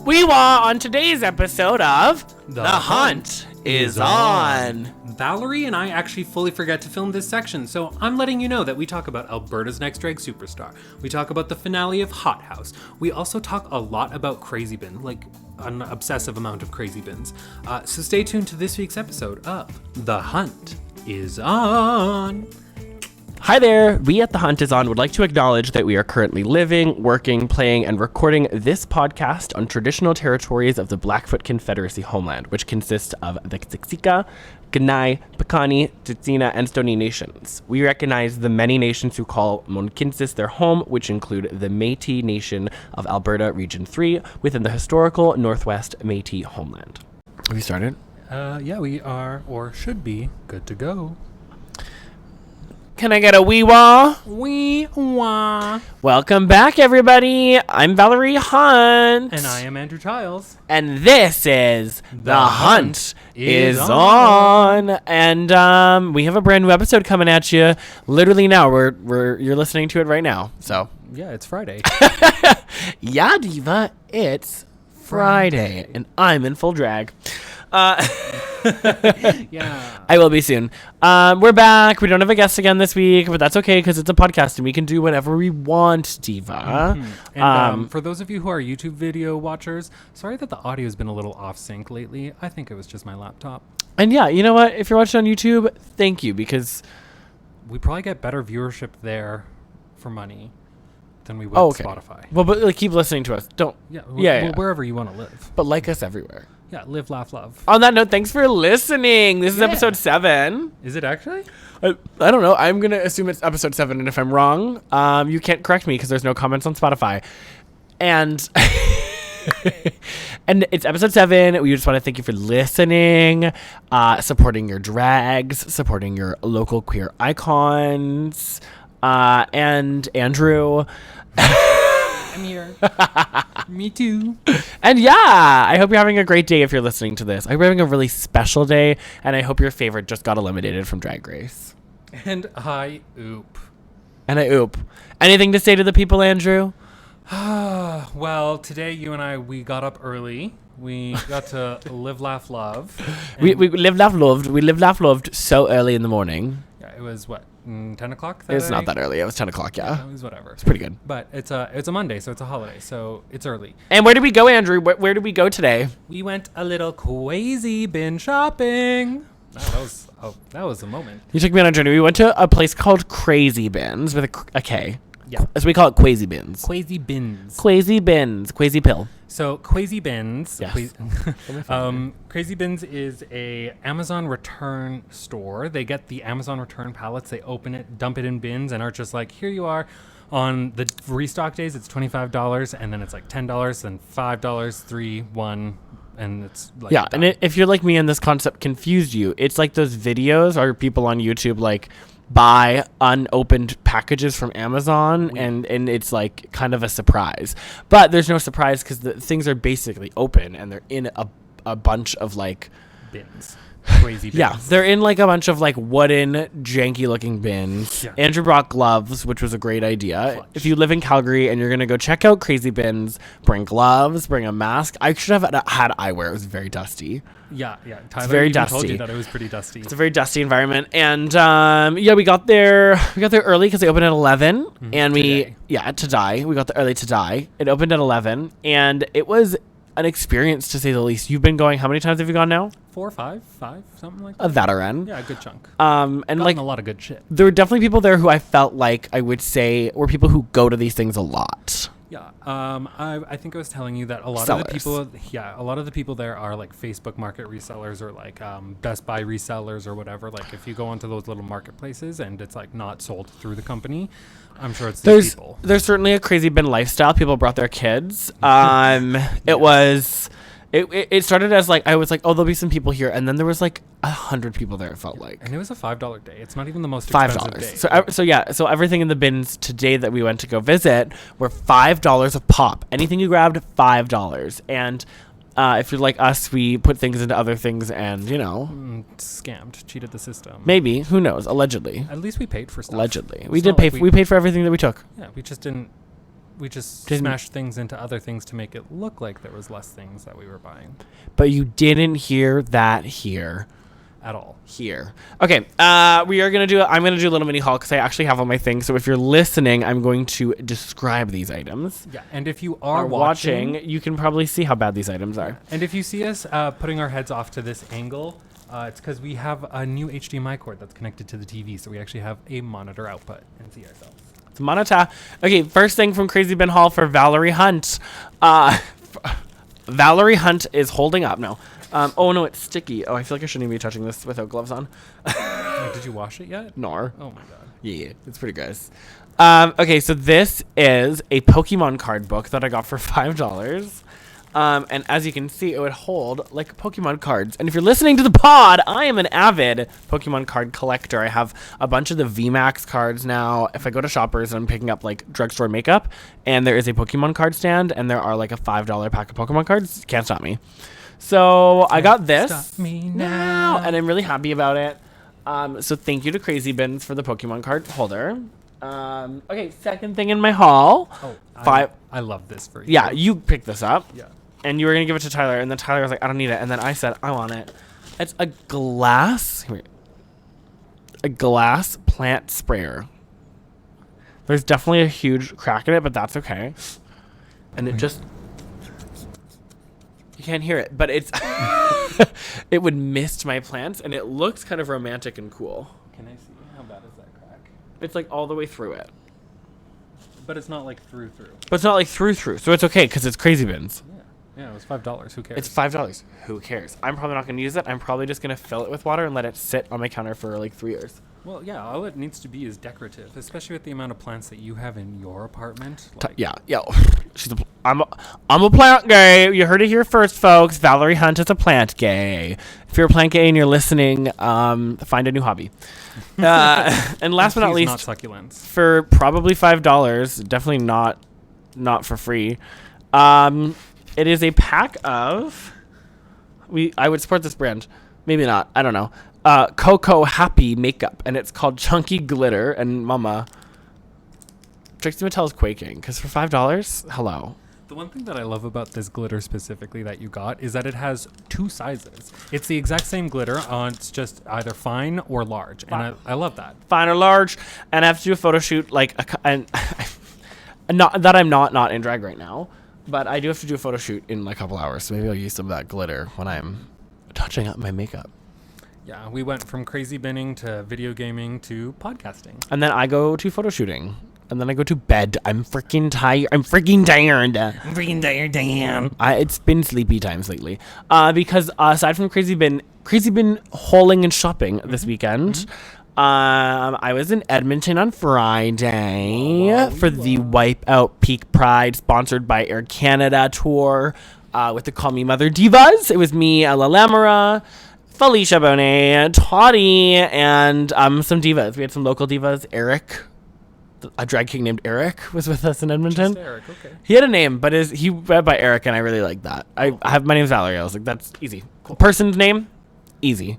Weewa on today's episode of The Hunt is On. Valerie and I actually fully forget to film this section, so I'm letting you know that we talk about Alberta's Next Drag Superstar. We talk about the finale of Hot House. We also talk a lot about Krazy Bins, like an obsessive amount of Krazy Bins. So stay tuned to this week's episode of The Hunt is On. Hi there, we at The Hunt is On would like to acknowledge that we are currently living, working, playing, and recording this podcast on traditional territories of the Blackfoot Confederacy homeland, which consists of the Siksika, Kainai, Piikani, Tsuut'ina, and Smutty Nations. We recognize the many nations who call Monkinsis their home, which include the Métis Nation of Alberta Region 3 within the historical Northwest Métis homeland. Have you started? Yeah, we are, or should be, good to go. Can I get a wee-wah? Wee-wah. Welcome back, everybody. I'm Valerie Hunt. And I am Andrew Childs. And this is The Hunt is On. And we have a brand new episode coming at you literally now. You're listening to it right now. So yeah, it's Friday. Yeah, diva, it's Friday. And I'm in full drag. Yeah, I will be soon. We're back. We don't have a guest again this week, but that's okay because it's a podcast and we can do whatever we want, diva. Mm-hmm. And for those of you who are YouTube video watchers, sorry that the audio has been a little off sync lately. I think it was just my laptop. And yeah, you know what? If you're watching on YouTube, thank you, because we probably get better viewership there for money than we would Spotify. Well, but like, keep listening to us. Don't. Yeah. Wherever you want to live. But like us everywhere. Yeah, live, laugh, love. On that note, thanks for listening. This is episode 7. Is it actually? I don't know. I'm going to assume it's episode 7. And if I'm wrong, you can't correct me because there's no comments on Spotify. And and it's episode 7. We just want to thank you for listening, supporting your drags, supporting your local queer icons, and Andrew. I'm here. Me too. And yeah, I hope you're having a great day if you're listening to this. I hope you're having a really special day, and I hope your favorite just got eliminated from Drag Race. And I oop. Anything to say to the people, Andrew? Well, today you and I, we got up early. We got to live, laugh, love. We lived, laugh, loved. We lived, laugh, loved so early in the morning. Yeah, it was what? 10 o'clock? It's not that early. It was 10 o'clock, yeah. It was whatever. It's pretty good. But it's a Monday, so it's a holiday, so it's early. And where did we go, Andrew? Where did we go today? We went a little Krazy Bin shopping. That was a moment. You took me on a journey. We went to a place called Krazy Bins with a K. Yeah. So we call it Krazy Bins. Krazy Bins. Krazy Bins. Krazy pill. So Krazy Bins. Yes. Krazy Bins is a Amazon return store. They get the Amazon return pallets, they open it, dump it in bins, and are just like, here you are. On the restock days, it's $25, and then it's like $10, then $5, $3, $1, and it's like done. And if you're like me and this concept confused you, it's like those videos or people on YouTube like buy unopened packages from Amazon and it's like kind of a surprise, but there's no surprise because the things are basically open and they're in a bunch of like bins. Crazy bins. Yeah, they're in like a bunch of like wooden janky looking bins. Yeah. Andrew brought gloves, which was a great idea. Clutch. If you live in Calgary and you're gonna go check out Krazy Bins, bring gloves, bring a mask. I should have had eyewear. It was very dusty. Yeah. Tyler very even dusty. told you that it was pretty dusty. It's a very dusty environment, and we got there early because they opened at 11, and we got there early today. It opened at 11, and it was an experience to say the least. You've been going. How many times have you gone now? 4, 5, something like that. A veteran. Yeah, a good chunk. And Gotten like a lot of good shit. there were definitely people there who I felt like I would say were people who go to these things a lot. Yeah. I think I was telling you that a lot Sellers. of the people there are like Facebook market resellers or like Best Buy resellers or whatever. Like if you go onto those little marketplaces and it's like not sold through the company, I'm sure it's these people. There's certainly a Krazy Bin lifestyle. People brought their kids. It started as like, I was like, oh, there'll be some people here. And then there was like 100 people there, it felt like. And it was a $5 day. It's not even the most expensive day. So everything in the bins today that we went to go visit were $5 a pop. Anything you grabbed, $5. And if you're like us, we put things into other things and, you know. Scammed, cheated the system. Maybe. Who knows? Allegedly. At least we paid for stuff. Allegedly. We paid for everything that we took. Yeah, we just didn't We just smashed things into other things to make it look like there was less things that we were buying. But you didn't hear that here. At all. Here. Okay, I'm going to do a little mini haul because I actually have all my things. So if you're listening, I'm going to describe these items. Yeah, and if you are watching, you can probably see how bad these items are. And if you see us putting our heads off to this angle, it's because we have a new HDMI cord that's connected to the TV, so we actually have a monitor output and see ourselves. It's Monata. Okay, first thing from Krazy Bin Haul for Valerie Hunt. Valerie Hunt is holding up. No. Oh, no, it's sticky. Oh, I feel like I shouldn't even be touching this without gloves on. Did you wash it yet? Nor. Oh, my God. Yeah, it's pretty gross. Okay, so this is a Pokemon card book that I got for $5. And as you can see, it would hold like Pokemon cards. And if you're listening to the pod, I am an avid Pokemon card collector. I have a bunch of the VMAX cards now. If I go to Shoppers, I'm picking up like drugstore makeup, and there is a Pokemon card stand, and there are like a $5 pack of Pokemon cards. Can't stop me. So I got this Stop me now. and I'm really happy about it. So thank you to Krazy Bins for the Pokemon card holder. Okay, second thing in my haul. Oh, I love this for you. Yeah, you picked this up. Yeah. And you were going to give it to Tyler, and then Tyler was like, I don't need it. And then I said, I want it. It's a glass plant sprayer. There's definitely a huge crack in it, but that's okay. And it just... You can't hear it, but it's... it would mist my plants, and it looks kind of romantic and cool. Can I see? How bad is that crack? It's like all the way through it. But it's not like through. But it's not like through, so it's okay, because it's Krazy Bins. Yeah, it was $5. Who cares? It's $5. Who cares? I'm probably not going to use it. I'm probably just going to fill it with water and let it sit on my counter for like 3 years. Well, yeah, all it needs to be is decorative, especially with the amount of plants that you have in your apartment. Like, Yeah. I'm a plant gay. You heard it here first, folks. Valerie Hunt is a plant gay. If you're a plant gay and you're listening, find a new hobby. And last but not least, not succulents. For probably $5, definitely not for free. It is a pack of... I would support this brand. Maybe not. I don't know. Cocoa Happy makeup. And it's called Chunky Glitter. And Mama... Trixie Mattel's quaking. Because for $5? Hello. The one thing that I love about this glitter specifically that you got is that it has 2 sizes. It's the exact same glitter. It's just either fine or large. And I love that. Fine or large. And I have to do a photo shoot. And not that I'm not in drag right now. But I do have to do a photo shoot in like a couple hours, so maybe I'll use some of that glitter when I'm touching up my makeup. Yeah, we went from crazy binning to video gaming to podcasting. And then I go to photo shooting. And then I go to bed. I'm freaking tired. I'm freaking tired, Dan. It's been sleepy times lately. Because aside from Krazy Bin hauling and shopping this weekend... I was in Edmonton on Friday for the Wipeout Peak Pride sponsored by Air Canada tour with the Call Me Mother Divas. It was me, Ella Lamara, Felicia Bonet, Toddy, and some divas. We had some local divas. Eric, a drag king named Eric, was with us in Edmonton. Just Eric, okay. He had a name, but he went by Eric, and I really like that. My name's Valerie. I was like, that's easy. Cool. Person's name, easy.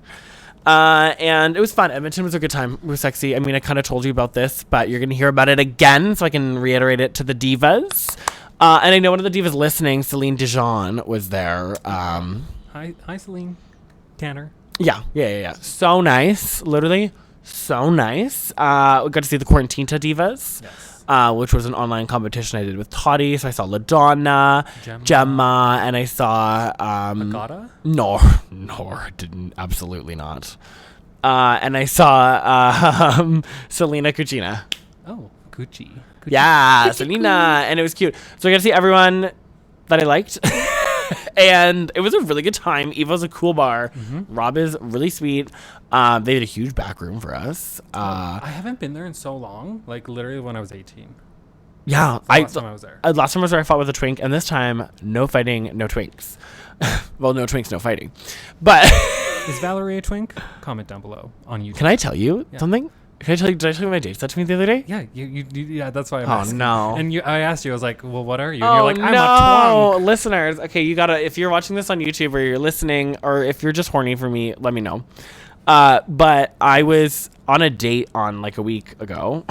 And it was fun. Edmonton was a good time. It was sexy. I mean, I kind of told you about this, but you're going to hear about it again, so I can reiterate it to the divas. And I know one of the divas listening, Celine Dijon, was there. Hi, Celine. Tanner. Yeah. So nice. Literally, so nice. We got to see the Quarantinta divas. Yes. Which was an online competition I did with Toddy. So I saw LaDonna, Gemma, and I saw... Agata? No, I didn't. Absolutely not. And I saw Selena Cucina. Oh, Gucci. Yeah, Selena. And it was cute. So I got to see everyone that I liked. And it was a really good time. Eva's a cool bar. Mm-hmm. Rob is really sweet. They had a huge back room for us. I haven't been there in so long. Like literally when I was 18. Yeah. Last time I was there. Last time I was there, I fought with a twink. And this time, no fighting, no twinks. Well, no twinks, no fighting. But... Is Valerie a twink? Comment down below on YouTube. Can I tell you something? Did I tell you my date said to me the other day? Yeah, yeah, that's why I'm asking. No. And I asked you, I was like, well, what are you? And you're like, I'm a twunk. Listeners, okay, you gotta, if you're watching this on YouTube or you're listening, or if you're just horny for me, let me know. But I was on a date like a week ago.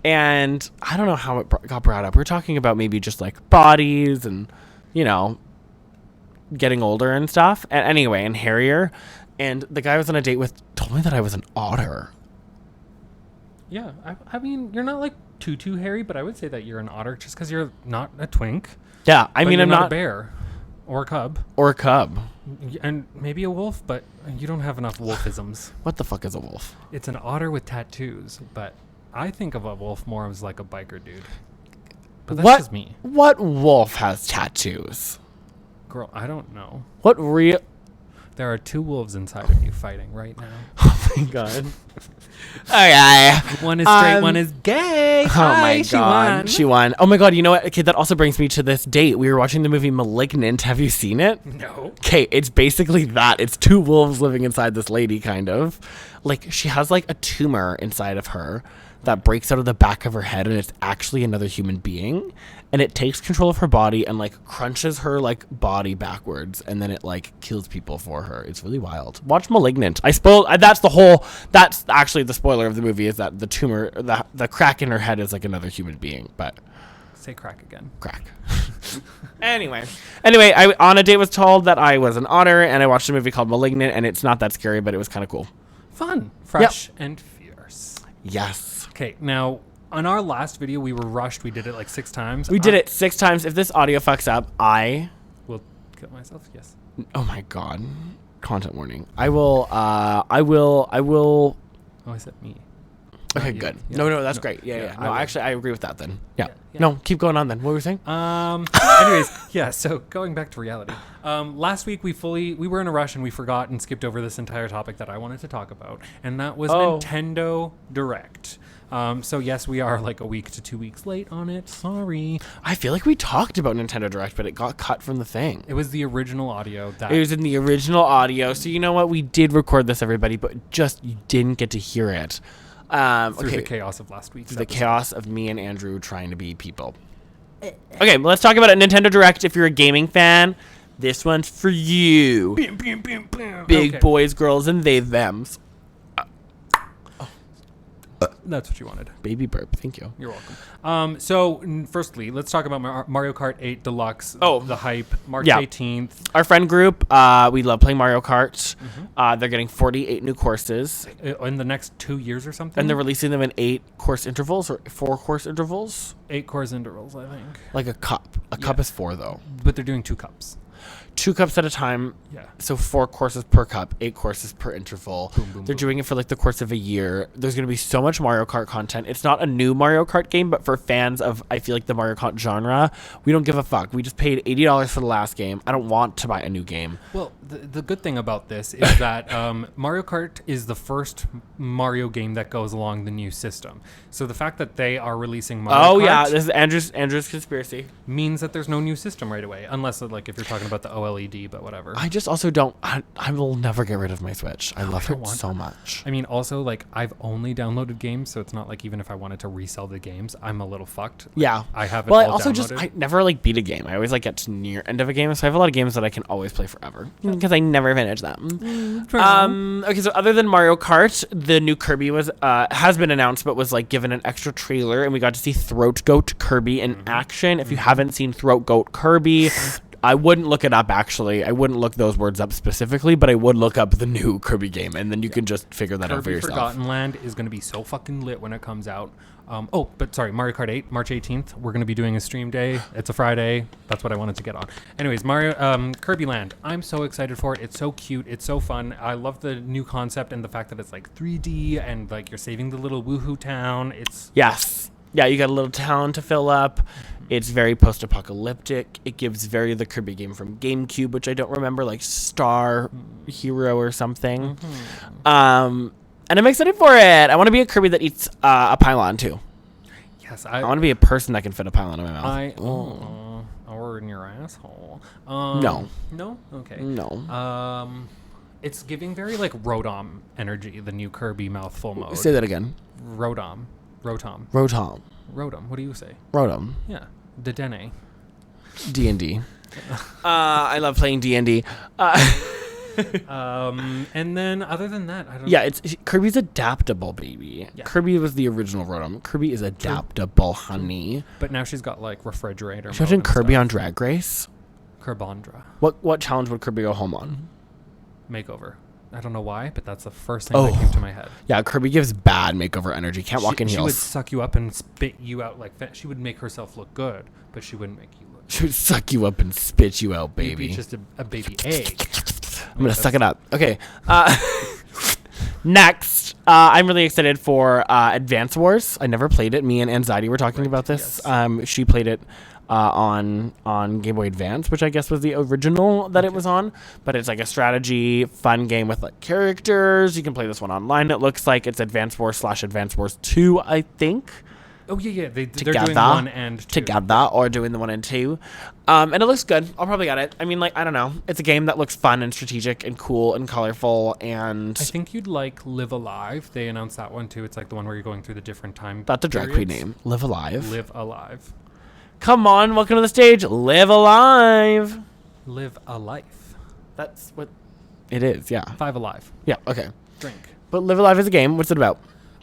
And I don't know how it got brought up. We're talking about maybe just like bodies and, you know, getting older and stuff. And anyway, and hairier. And the guy I was on a date with told me that I was an otter. Yeah, I mean, you're not like too hairy, but I would say that you're an otter just because you're not a twink. Yeah, I mean, you're I'm not not a bear or a cub. Or a cub. And maybe a wolf, but you don't have enough wolfisms. What the fuck is a wolf? It's an otter with tattoos, but I think of a wolf more as like a biker dude. But that's just me. What wolf has tattoos? Girl, I don't know. What real... There are 2 wolves inside of you fighting right now. Oh my god. Okay. One is straight, one is gay. Oh Hi, my god. She won. Oh my god, you know what? Okay, that also brings me to this date. We were watching the movie Malignant. Have you seen it? No. Okay, it's basically that. It's 2 wolves living inside this lady, kind of. Like, she has like a tumor inside of her that breaks out of the back of her head, and it's actually another human being. And it takes control of her body and like crunches her like body backwards, and then it like kills people for her. It's really wild. Watch Malignant. That's actually the spoiler of the movie, is that the tumor, the crack in her head is like another human being. But say crack again. Crack. Anyway, I on a date was told that I was an otter, and I watched a movie called Malignant, and it's not that scary, but it was kind of cool. Fun, fresh, and fierce. Yes. Okay, now on our last video, we were rushed. We did it like 6 times. We did it 6 times. If this audio fucks up, I will kill myself. Yes. Oh my god. Content warning. I will. Oh, I said me. Okay, good. Yeah. No, that's great. Yeah. No, actually, I agree with that then. Yeah. No, keep going on then. What were you saying? Anyways, yeah. So going back to reality. Last week we were in a rush and we forgot and skipped over this entire topic that I wanted to talk about, and that was Nintendo Direct. So yes, we are like a week to 2 weeks late on it. Sorry. I feel like we talked about Nintendo Direct, but it got cut from the thing. It was the original audio. It was in the original audio. So you know what? We did record this, everybody, but just you didn't get to hear it. Through the chaos of last week. The chaos of me and Andrew trying to be people. Okay, let's talk about it. Nintendo Direct. If you're a gaming fan, this one's for you. Big boys, girls, and they, thems. That's what you wanted. Baby burp. Thank you. You're welcome. So, firstly, let's talk about Mario Kart 8 Deluxe. Oh. The hype. March 18th. Our friend group, we love playing Mario Kart. Mm-hmm. They're getting 48 new courses. In the next 2 years or something? And they're releasing them in 8 course intervals or 4 course intervals? 8 course intervals, I think. Like a cup. A cup is 4, though. But they're doing 2 cups. 2 cups at a time. Yeah. So 4 courses per cup, 8 courses per interval. Boom, boom, They're doing it for like the course of a year. There's going to be so much Mario Kart content. It's not a new Mario Kart game, but for fans of, I feel like, the Mario Kart genre, we don't give a fuck. We just paid $80 for the last game. I don't want to buy a new game. Well, the good thing about this is that Mario Kart is the first Mario game that goes along the new system. So the fact that they are releasing Mario Kart... this is Andrew's conspiracy. Means that there's no new system right away. Unless, like, if you're talking about the OLED, but whatever. I just also don't... I will never get rid of my Switch. I love it so much. I mean, also, like, I've only downloaded games, so it's not like even if I wanted to resell the games, I'm a little fucked. Yeah. I have it all I also downloaded. I never, like, beat a game. I always, like, get to near end of a game, so I have a lot of games that I can always play forever. Because I never finish them. Okay, so other than Mario Kart, the new Kirby has been announced, but was, like, given an extra trailer, and we got to see Throat Goat Kirby in action. If you haven't seen Throat Goat Kirby... I wouldn't look it up, actually. I wouldn't look those words up specifically, but I would look up the new Kirby game, and then you can just figure that out for yourself. Forgotten Land is going to be so fucking lit when it comes out. Mario Kart 8, March 18th. We're going to be doing a stream day. It's a Friday. That's what I wanted to get on. Anyways, Kirby Land. I'm so excited for it. It's so cute. It's so fun. I love the new concept and the fact that it's like 3D and like you're saving the little woohoo town. Yes. Yeah, you got a little town to fill up. It's very post-apocalyptic. It gives the Kirby game from GameCube, which I don't remember, like Star Hero or something. And I'm excited for it. I want to be a Kirby that eats a pylon too. Yes, I want to be a person that can fit a pylon in my mouth. Or in your asshole. No. No? Okay. No. It's giving very like Rotom energy, the new Kirby mouthful mode. Say that again. Rotom. What do you say? Rotom. Yeah. Dedenne. D&D. I love playing D&D. And then other than that, I don't. Yeah, Kirby's adaptable, baby. Yeah. Kirby was the original Rotom. Kirby is adaptable, honey. But now she's got like refrigerator. Should imagine Kirby on Drag Race? Kerbondra. What challenge would Kirby go home on? Makeover. I don't know why, but that's the first thing that came to my head. Yeah, Kirby gives bad makeover energy. Can't walk in heels. She would suck you up and spit you out like that. She would make herself look good, but she wouldn't make you look good. She would suck you up and spit you out, baby. You'd be just a baby egg. I'm going to suck it up. Okay. Next, I'm really excited for Advance Wars. I never played it. Me and Anxiety were talking about this. Yes. She played it on Game Boy Advance, which I guess was the original that it was on. But it's like a strategy, fun game with like characters. You can play this one online. It looks like it's Advance Wars / Advance Wars 2, I think. Oh, yeah. They're doing 1 and 2. Together, or doing the 1 and 2. And it looks good. I'll probably get it. I mean, like, I don't know. It's a game that looks fun and strategic and cool and colorful. And I think you'd like Live Alive. They announced that one, too. It's like the one where you're going through the different time That's a drag queen name. Live Alive. Live Alive. Come on, welcome to the stage. Live Alive. Live a life. That's what it is, yeah. 5 Alive. Yeah, okay. Drink. But Live Alive is a game. What's it about?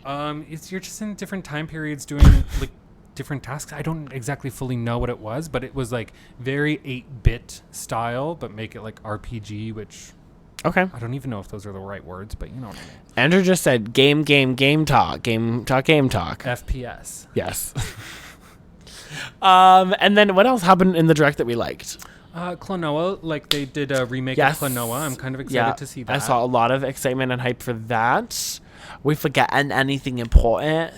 You're just in different time periods doing like different tasks. I don't exactly fully know what it was, but it was like very 8-bit style, but make it like RPG, which Okay. I don't even know if those are the right words, but you know what I mean. Andrew just said game talk. Game talk. FPS. Yes. And then what else happened in the direct that we liked? Klonoa, like they did a remake of Klonoa. I'm kind of excited to see that. I saw a lot of excitement and hype for that. We forgetting anything important?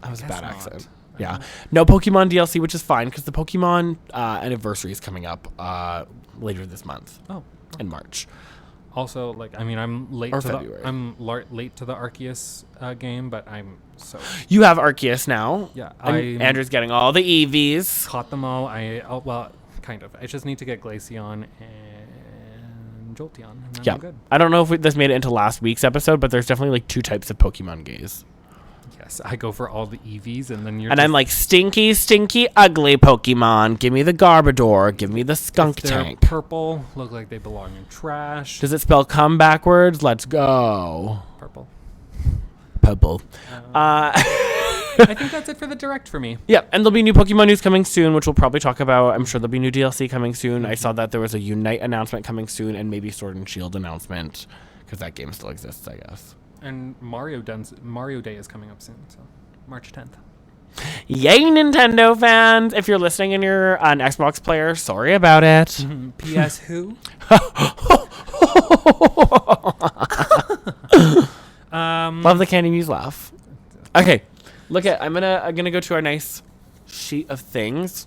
That was a bad accent. Yeah. No Pokemon DLC, which is fine because the Pokemon anniversary is coming up later this month. Oh. In March. Also, like, I mean, I'm late or to February. late to the Arceus game, but I'm so. You have Arceus now. Yeah. Andrew's getting all the EVs. Caught them all. Well, kind of. I just need to get Glaceon and Jolteon. And then I'm good. I don't know if this made it into last week's episode, but there's definitely like 2 types of Pokemon gays. Yes, I go for all the EVs, and then I'm like, stinky, ugly Pokemon. Give me the Garbodor. Give me the Skunk Tank. Purple, look like they belong in trash. Does it spell come backwards? Let's go. Purple. I think that's it for the direct for me. Yeah, and there'll be new Pokemon news coming soon, which we'll probably talk about. I'm sure there'll be new DLC coming soon. I saw that there was a Unite announcement coming soon, and maybe Sword and Shield announcement, because that game still exists, I guess. And Mario Day is coming up soon, so March 10th. Yay, Nintendo fans! If you're listening and you're an Xbox player, sorry about it. P.S. Who? Love the Candy Muse laugh. Okay, I'm gonna go to our nice sheet of things.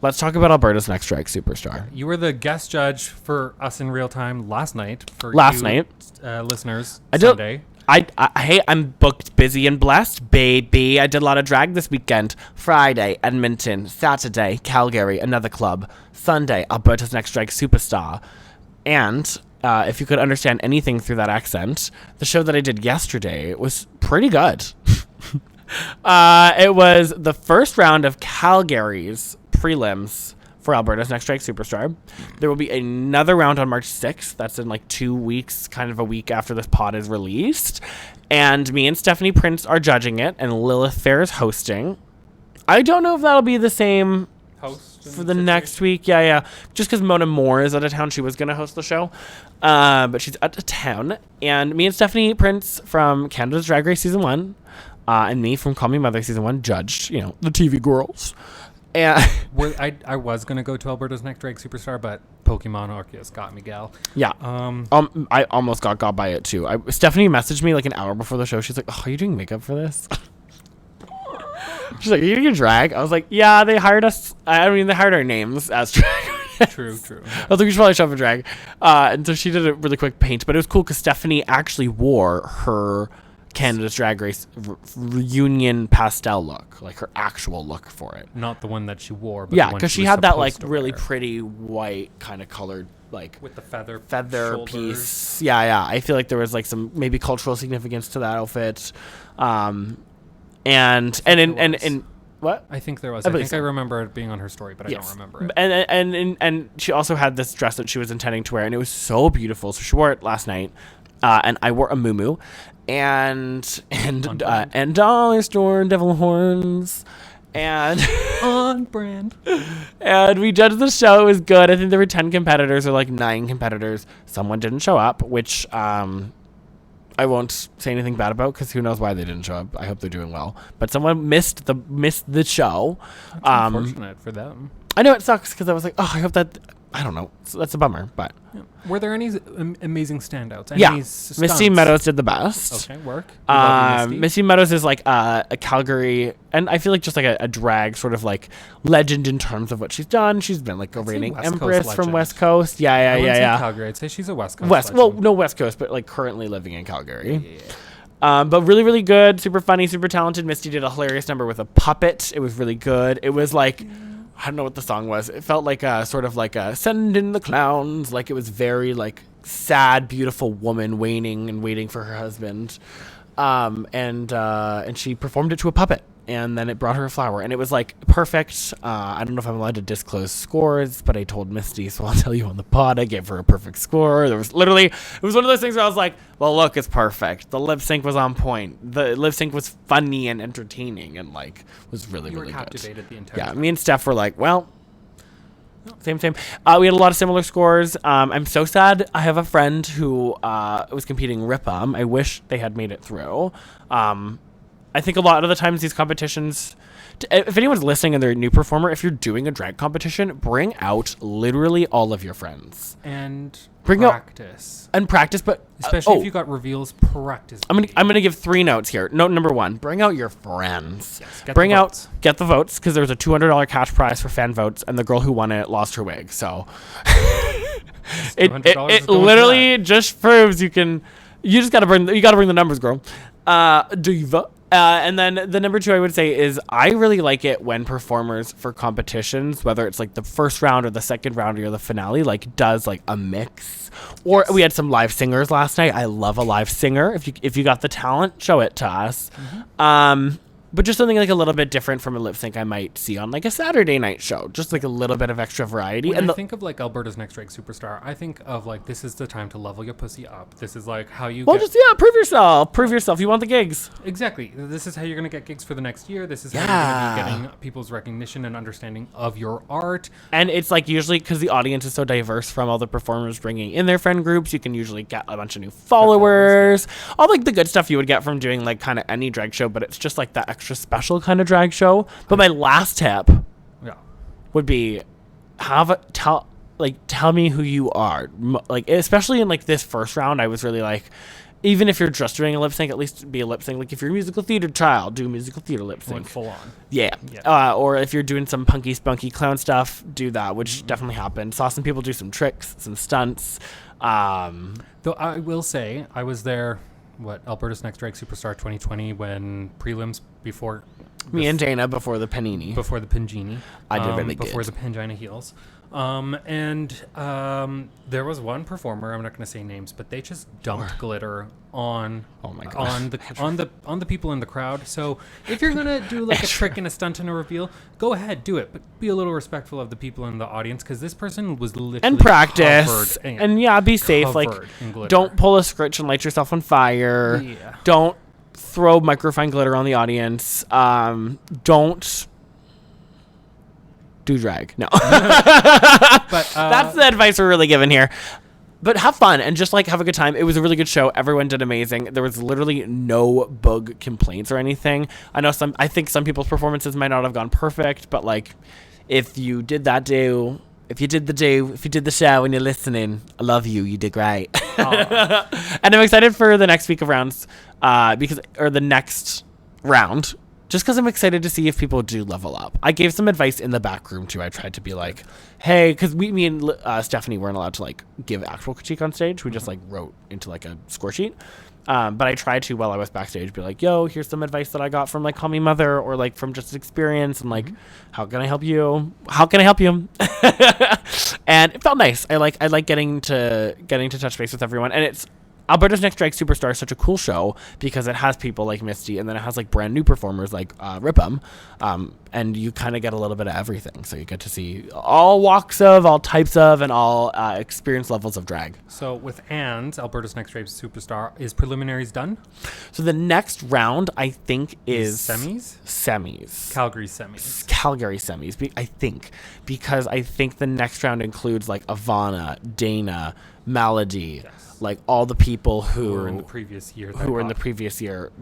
Let's talk about Alberta's Next Drag Superstar. You were the guest judge for us in real time last night. Listeners. Sunday. Hey, I'm booked, busy, and blessed, baby. I did a lot of drag this weekend. Friday, Edmonton. Saturday, Calgary, another club. Sunday, Alberta's Next Drag Superstar. And if you could understand anything through that accent, the show that I did yesterday was pretty good. It was the first round of Calgary's prelims for Alberta's Next Drag Superstar. There will be another round on March 6th. That's in like 2 weeks, kind of a week after this pod is released. And me and Stephanie Prince are judging it, and Lilith Fair is hosting. I don't know if that'll be the same host for the next week. Yeah. Just because Mona Moore is out of town, she was going to host the show. But she's out of town. And me and Stephanie Prince from Canada's Drag Race Season 1, and me from Call Me Mother Season 1 judged, the TV girls. And I was gonna go to Alberta's Next Drag Superstar, but Pokemon Arceus got me, gal. Yeah. I almost got by it too. Stephanie messaged me like an hour before the show. She's like, "Oh, are you doing makeup for this?" She's like, "Are you doing drag?" I was like, "Yeah, they hired us. They hired our names as drag." True. I was like, "We should probably show up for drag." And so she did a really quick paint, but it was cool because Stephanie actually wore her Canada's Drag Race reunion pastel look, like her actual look for it. Not the one that she wore, but because she had that like really pretty white kind of colored, like with the feather shoulders. Piece. Yeah. I feel like there was like some maybe cultural significance to that outfit. And What? I think there was. I I believe think so. I remember it being on her story, but I don't remember it. And she also had this dress that she was intending to wear, and it was so beautiful. So she wore it last night, and I wore a muumuu, and dollar store devil horns, and On brand. and we judged the show. It was good. I think there were 10 competitors or like 9 competitors. Someone didn't show up, which I won't say anything bad about because who knows why they didn't show up. I hope they're doing well. But someone missed the show. That's unfortunate for them. I know it sucks because I was like, oh, I hope that. I don't know. So that's a bummer, but Yeah. Were there any amazing standouts? Any yeah, stunts? Misty Meadows did the best. Okay, work. We love you, Misty Meadows is like a Calgary, and I feel like just like a drag sort of like legend in terms of what she's done. She's been like a reigning West Coast empress from legend. West Coast. I Yeah. wouldn't say Calgary. I'd say she's a West Coast. West, well, legend. no West Coast, but like currently living in Calgary. Yeah. But really, really good, super funny, super talented. Misty did a hilarious number with a puppet. It was really good. It was like, I don't know what the song was. It felt like a sort of like a send in the clowns. Like it was very like sad, beautiful woman waiting for her husband. And she performed it to a puppet. And then it brought her a flower, and it was like perfect. I don't know if I'm allowed to disclose scores, but I told Misty, so I'll tell you on the pod. I gave her a perfect score. There was literally, it was one of those things where I was like, well, look, it's perfect. The lip sync was on point. The lip sync was funny and entertaining, and like was really, You were really captivated the good. entire Yeah, time. me and Steph were like, well, same. We had a lot of similar scores. I'm so sad. I have a friend who was competing Rip'em. I wish they had made it through. I think a lot of the times these competitions, if anyone's listening and they're a new performer, if you're doing a drag competition, bring out literally all of your friends. And Bring out- practice. And practice, but Especially if you got reveals, practice. I'm gonna give 3 notes here. Note number 1: bring out your friends. Yes, Get the votes, because there was a $200 cash prize for fan votes, and the girl who won it lost her wig. So it $200 is going literally just proves you just gotta bring the numbers, girl. Diva. And then the number 2 I would say is I really like it when performers for competitions, whether it's like the first round or the second round or the finale, like does like a mix. Or we had some live singers last night. I love a live singer. If you got the talent, show it to us. But just something like a little bit different from a lip sync I might see on like a Saturday night show. Just like a little bit of extra variety. When I think of like Alberta's Next Drag Superstar, I think of like, this is the time to level your pussy up. This is like how you prove yourself. Prove yourself. You want the gigs. Exactly. This is how you're going to get gigs for the next year. This is how you're going to be getting people's recognition and understanding of your art. And it's like usually because the audience is so diverse from all the performers bringing in their friend groups, you can usually get a bunch of new followers. All like the good stuff you would get from doing like kind of any drag show, but it's just like that extra special kind of drag show. But my last tip would be tell me who you are. Like especially in like this first round, I was really like, even if you're just doing a lip sync, at least be a lip sync. Like if you're a musical theater child, do a musical theater lip sync. Like full on. Yeah. Or if you're doing some punky spunky clown stuff, do that, which definitely happened. Saw some people do some tricks, some stunts. Though I will say, I was there, Alberta's Next Drag Superstar 2020, when prelims before... Me and Dana before the panini. Before the Pangini. I did really good. Before the Pangina Heels. There was one performer, I'm not going to say names, but they just dumped glitter on on the people in the crowd. So if you're going to do like a trick and a stunt and a reveal, go ahead, do it, but be a little respectful of the people in the audience, because this person was literally and practice and be safe. Like don't pull a scritch and light yourself on fire. Don't throw microfine glitter on the audience. Don't do drag. No. But that's the advice we're really giving here. But have fun and just like have a good time. It was a really good show. Everyone did amazing. There was literally no bug complaints or anything. I think some people's performances might not have gone perfect, but like if you did the show and you're listening, I love you. You did great. And I'm excited for the next week of rounds, the next round, just because I'm excited to see if people do level up. I gave some advice in the back room too. I tried to be like, hey, because me and Stephanie weren't allowed to like give actual critique on stage. We just like wrote into like a score sheet. But I tried to, while I was backstage, be like, yo, here's some advice that I got from like Call Me Mother, or like from just experience, and like, how can I help you? And it felt nice. I like getting to touch base with everyone. And it's Alberta's Next Drag Superstar is such a cool show because it has people like Misty, and then it has like brand new performers like Rip'em. And you kind of get a little bit of everything. So you get to see all walks of, all types of, and all experience levels of drag. So with And, Alberta's Next Drag Superstar, is preliminaries done? So the next round, I think, is semis? Semis. Calgary semis. Calgary semis, I think. Because I think the next round includes like Ivana, Dana, Malady, like all the people who were in the previous year.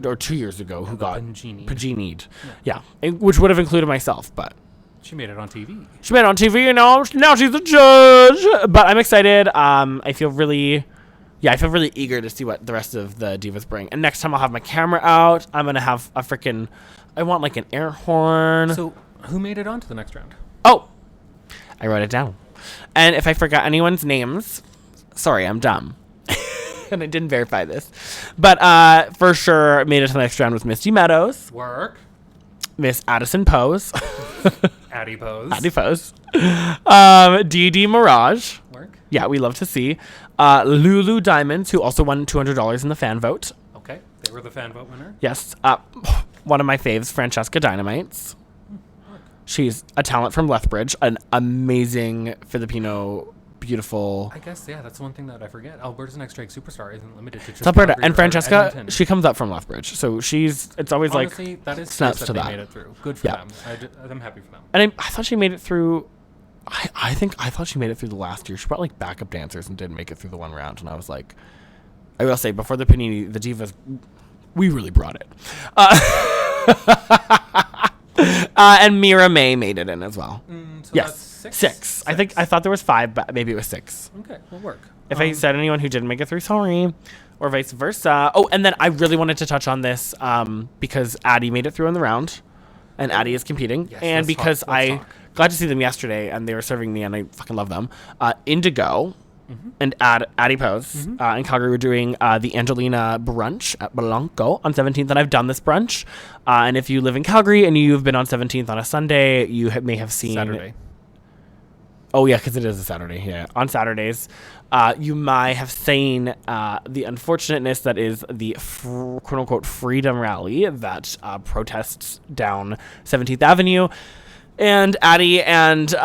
Or 2 years ago, who got Piikani'd. Yeah, which would have included myself, but she made it on TV. She made it on TV, and now she's a judge. But I'm excited. I feel really eager to see what the rest of the divas bring. And next time I'll have my camera out. I'm gonna have I want like an air horn. So who made it on to the next round? Oh, I wrote it down. And if I forgot anyone's names, sorry, I'm dumb. And I didn't verify this. But for sure, made it to the next round with Misty Meadows. Work. Miss Addison Pose. Addie Pose. Addie Pose. DD Mirage. Work. Yeah, we love to see. Lulu Diamonds, who also won $200 in the fan vote. Okay, they were the fan vote winner. Yes. One of my faves, Francesca Dynamites. She's a talent from Lethbridge, an amazing Filipino, beautiful. I guess, yeah, that's one thing that I forget. Alberta's Next Drag Superstar isn't limited to just Alberta. Calgary And or Francesca, Edmonton. she comes up from Lethbridge. So it's always Honestly, like, that is snaps nice to that that. they made it through. Good for them. I'm happy for them. And I thought she made it through. I thought she made it through the last year. She brought like backup dancers and didn't make it through the one round. And I was like, I will say, before the Panini, the divas, we really brought it. And Mira May made it in as well. So yes, that's six. I thought there was 5, but maybe it was 6. Okay, will work. If I said anyone who didn't make it through, sorry, or vice versa. Oh, and then I really wanted to touch on this because Addie made it through in the round, and Addie is competing, Yes, and because let's I talk. got to see them yesterday, and they were serving me, and I fucking love them. Indigo. And Addie Pose in Calgary, we're doing the Angelina brunch at Blanco on 17th, and I've done this brunch. And if you live in Calgary and you've been on 17th on a Sunday, you may have seen Saturday. Oh yeah, because it is a Saturday. Yeah, on Saturdays, you might have seen the unfortunateness that is the quote unquote freedom rally that protests down 17th Avenue. And Addie and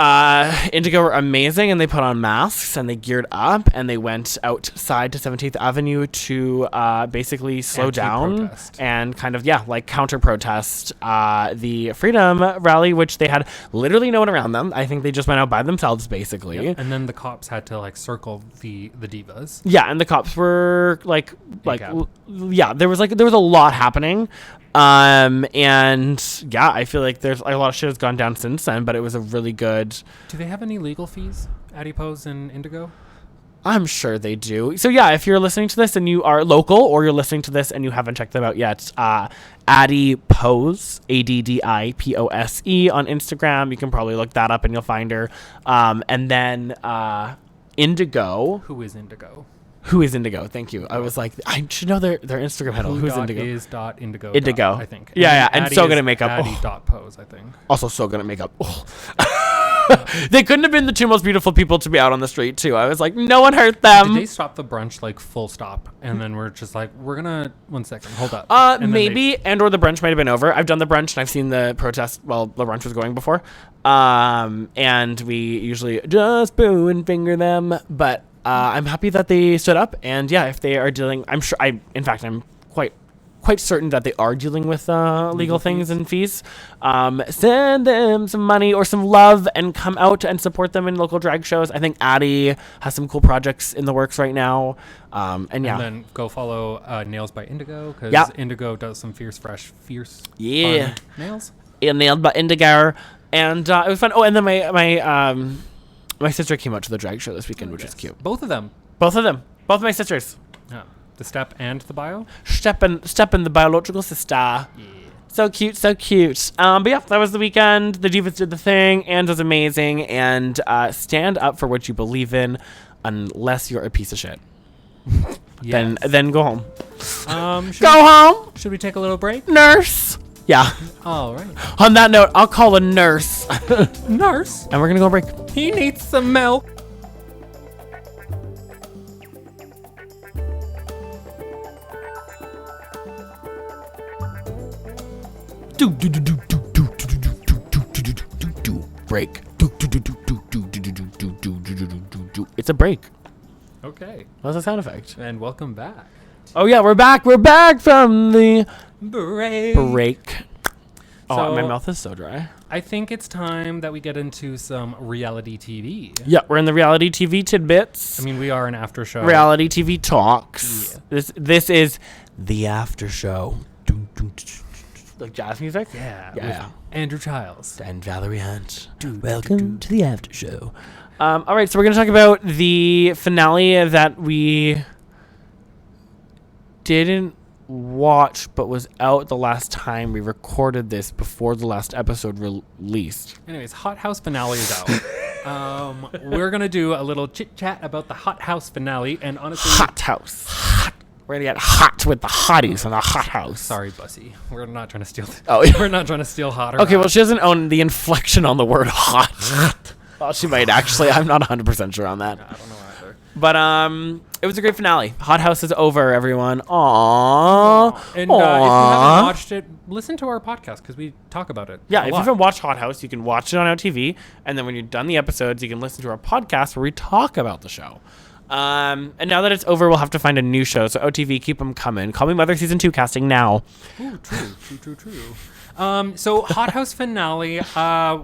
Indigo were amazing, and they put on masks, and they geared up, and they went outside to 17th Avenue to basically slow down and kind of, counter-protest the Freedom Rally, which they had literally no one around them. I think they just went out by themselves, basically. Yep. And then the cops had to, circle the divas. Yeah, and the cops were, there was a lot happening. And yeah, I feel like there's a lot of shit has gone down since then, but it was a really good. Do they have any legal fees, Addie Pose and Indigo? I'm sure they do. So yeah, if you're listening to this and you are local, or you're listening to this and you haven't checked them out yet, Addie Pose, ADDIPOSE on Instagram. You can probably look that up and you'll find her. And then Indigo. Who is Indigo? Who is Indigo? Thank you. I was like, I should know their Instagram handle. Who's Indigo? Is .indigo. Indigo. I think. Yeah. And so good at makeup. Addie.pose, I think. Also so good at makeup. Oh. They couldn't have been the two most beautiful people to be out on the street, too. I was like, no one hurt them. Did they stop the brunch, full stop? And then we're just like, we're going to... 1 second. Hold up. Maybe, or the brunch might have been over. I've done the brunch, and I've seen the protest while the brunch was going before. And we usually just boo and finger them. But... I'm happy that they stood up, and yeah, if they are dealing, I'm quite certain that they are dealing with legal things and fees. Send them some money or some love and come out and support them in local drag shows. I think Addie has some cool projects in the works right now. And yeah. And then go follow Nails by Indigo, because Indigo does some fresh fun nails. Yeah, Nailed by Indigo. And it was fun. Oh, and then my sister came out to the drag show this weekend, which is cute. Both of them. Both my sisters. Yeah. The Step and the Bio? Step and the biological sister. Yeah. So cute, so cute. But yeah, that was the weekend. The divas did the thing, and was amazing. And stand up for what you believe in, unless you're a piece of shit. Yes. Then go home. Go home. Should we take a little break? Nurse. Yeah. All right. On that note, I'll call a nurse. Nurse? And we're going to go break. He needs some milk. break. It's a break. Okay. That's a sound effect. And welcome back. Oh yeah, we're back. We're back from the break. Oh, So- my mouth is so dry. I think it's time that we get into some reality TV. Yeah, we're in the reality TV tidbits. I mean, we are an after show. Reality TV talks. Yeah. This is the after show. Like jazz music? Yeah. Yeah. Andrew Childs. And Valerie Hunt. Welcome to the after show. All right, so we're going to talk about the finale that we didn't watch but was out the last time we recorded this before the last episode released. Anyways, Hot House finale is out. We're going to do a little chit chat about the Hot House finale. And honestly, Hot House. Hot. We're going to get hot with the hotties in the Hot House. sorry, Bussy. We're not trying to steal. Oh, We're not trying to steal hot. Or okay, well, hot. she doesn't own the inflection on the word hot. Well, she might actually. I'm not 100% sure on that. I don't know either. But it was a great finale. Hot House is over, everyone. Aww. And if you haven't watched it, listen to our podcast because we talk about it. Yeah, a if you lot. haven't watched Hot House, you can watch it on OTV, and then when you're done the episodes, you can listen to our podcast where we talk about the show. And now that it's over, we'll have to find a new show. So OTV, keep them coming. Call Me Mother season 2 casting now. Ooh, true. So Hot House finale,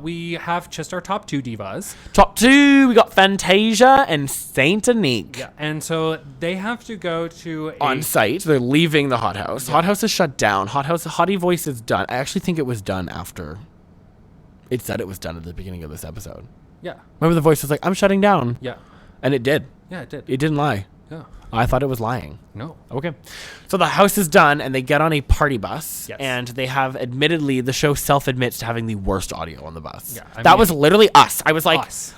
we have just our top 2 divas. Top 2, we got Fantasia and Saint Anique. Yeah, and so they have to go to On site, they're leaving the Hot House. Hot House is shut down. Hottie Voice is done. I actually think it was done after. It said it was done at the beginning of this episode. Yeah. Remember the voice was like, I'm shutting down. Yeah. And it did. Yeah, it did. It didn't lie. Yeah. I thought it was lying. No. Okay. So the house is done and they get on a party bus. Yes. And they have admittedly, the show self-admits to having the worst audio on the bus. Yeah, that was literally us. I was like, us.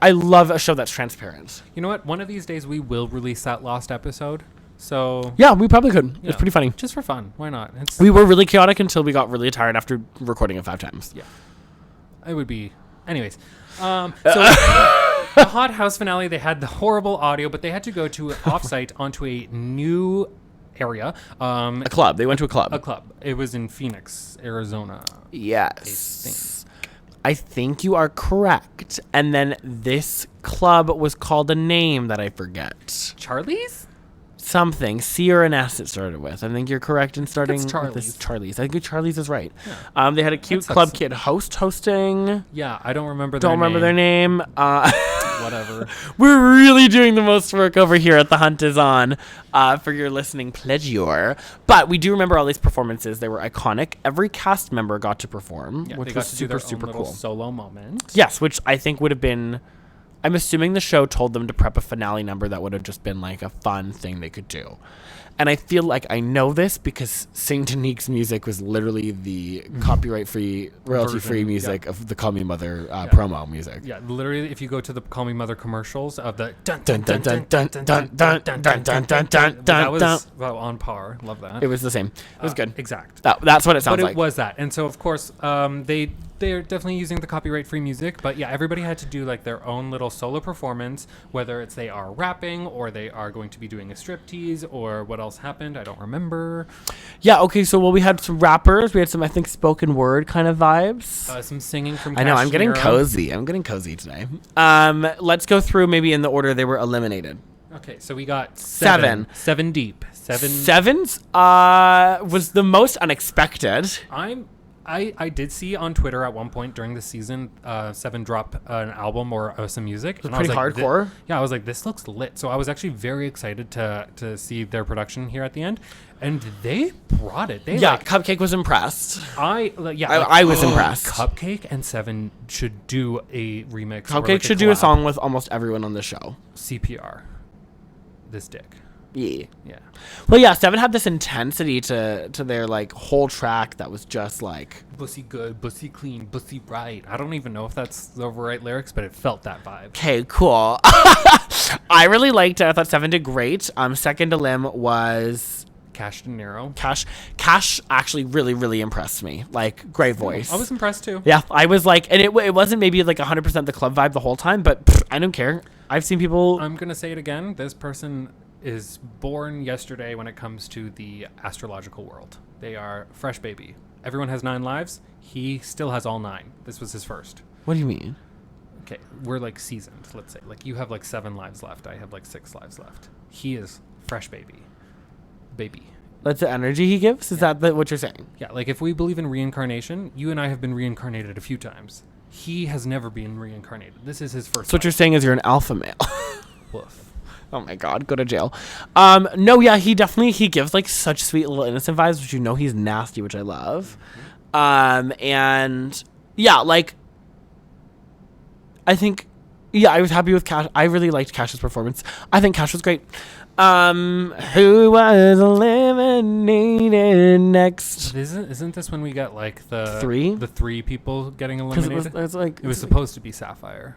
I love a show that's transparent. You know what? One of these days we will release that lost episode. So Yeah, we probably could. yeah, It's pretty funny. just for fun. Why not? We were really chaotic until we got really tired after recording it 5 times. Yeah. It would be. Anyways. So the Hot House finale, they had the horrible audio, but they had to go to offsite onto a new area. A club. They went to a club. A club. It was in Phoenix, Arizona. Yes. I think you are correct. And then this club was called a name that I forget. Charlie's? Something. C or an S it started with. I think you're correct in starting It's with this. Charlie's. I think Charlie's is right. Yeah. They had a cute sucks. club kid hosting. Yeah, I don't remember Their name. Whatever. We're really doing the most work over here at The Hunt Is On for your listening pleasure. But we do remember all these performances. They were iconic. Every cast member got to perform, Yeah, which they got was to do their super own little cool. solo moment. Yes, which I think would have been... I'm assuming the show told them to prep a finale number that would have just been like a fun thing they could do. And I feel like I know this because Saint Anique's music was literally the copyright-free, royalty-free Version, music of the Call Me Mother promo music. Yeah, literally, if you go to the Call Me Mother commercials of the dun Dun dun dun dun dun dun dun dun dun dun dun that was dun. well, on par. Love that. It was the same. It was good. Exact. That's what it sounds But like. it was that, and so of course they're definitely using the copyright-free music. But yeah, everybody had to do like their own little solo performance, whether it's they are rapping or they are going to be doing a striptease or what else happened. I don't remember. Yeah, okay, so we had some rappers. We had some, I think, spoken word kind of vibes. Some singing from. I know, I'm getting Cashmere. cozy. I'm getting cozy today. Let's go through maybe in the order they were eliminated. Okay, so we got Seven. seven deep, seven. Sevens was the most unexpected. I did see on Twitter at one point during the season, Seven drop an album or some music. It was pretty hardcore. Yeah, I was like, this looks lit. So I was actually very excited to see their production here at the end, and they brought it. Cupcake was impressed. I was impressed. Cupcake and Seven should do a remix. or Cupcake like should do a collab. song with almost everyone on the show. CPR. This dick. Yeah. Yeah. Well, yeah, Seven had this intensity to their like whole track that was just like Bussy good, bussy clean, bussy right. I don't even know if that's the right lyrics, but it felt that vibe. okay, cool. I really liked it. I thought Seven did great. Second to Lim was Cash De Niro. Cash actually really, really impressed me. Like, great voice. I was impressed too. Yeah, I was like, and it wasn't maybe like 100% the club vibe the whole time, but I don't care. I've seen people. I'm gonna say it again. This person is born yesterday when it comes to the astrological world. They are fresh baby. Everyone has 9 lives. He still has all 9. This was his first. What do you mean? Okay, we're like seasoned, let's say. Like you have like 7 lives left. I have like 6 lives left. He is fresh baby. That's the energy he gives? Is that what you're saying? Yeah, like if we believe in reincarnation, you and I have been reincarnated a few times. He has never been reincarnated. This is his first So what you're saying is you're an alpha male. Woof. Oh my God, go to jail. No, yeah, he gives like such sweet little innocent vibes, which he's nasty, which I love. And yeah, like I think, yeah, I was happy with Cash. I really liked Cash's performance. I think Cash was great. Who was eliminated next? Isn't this when we got like the 3? The 3 people getting eliminated? It was supposed to be Sapphire.